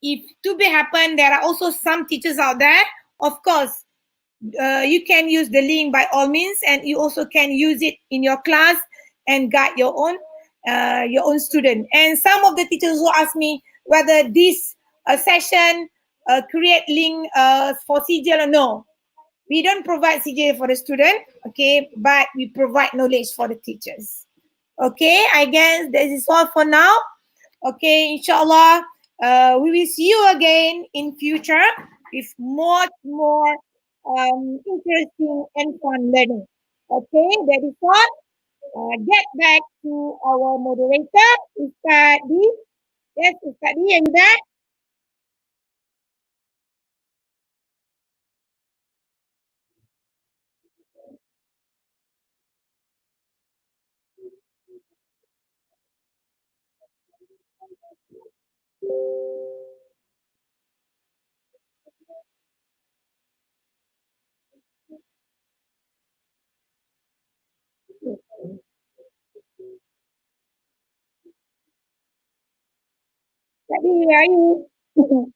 if to be happen, there are also some teachers out there. Of course, you can use the link by all means, and you also can use it in your class and guide your own student. And some of the teachers who ask me whether this session create link for CGL or no. We don't provide CJ for the student, okay, but we provide knowledge for the teachers. Okay, I guess this is all for now. Okay, inshallah, we will see you again in future with more interesting and fun learning. Okay, that is all. Get back to our moderator, Ustaz D. Yes, Ustaz D, are you there? Ustaz D, are you?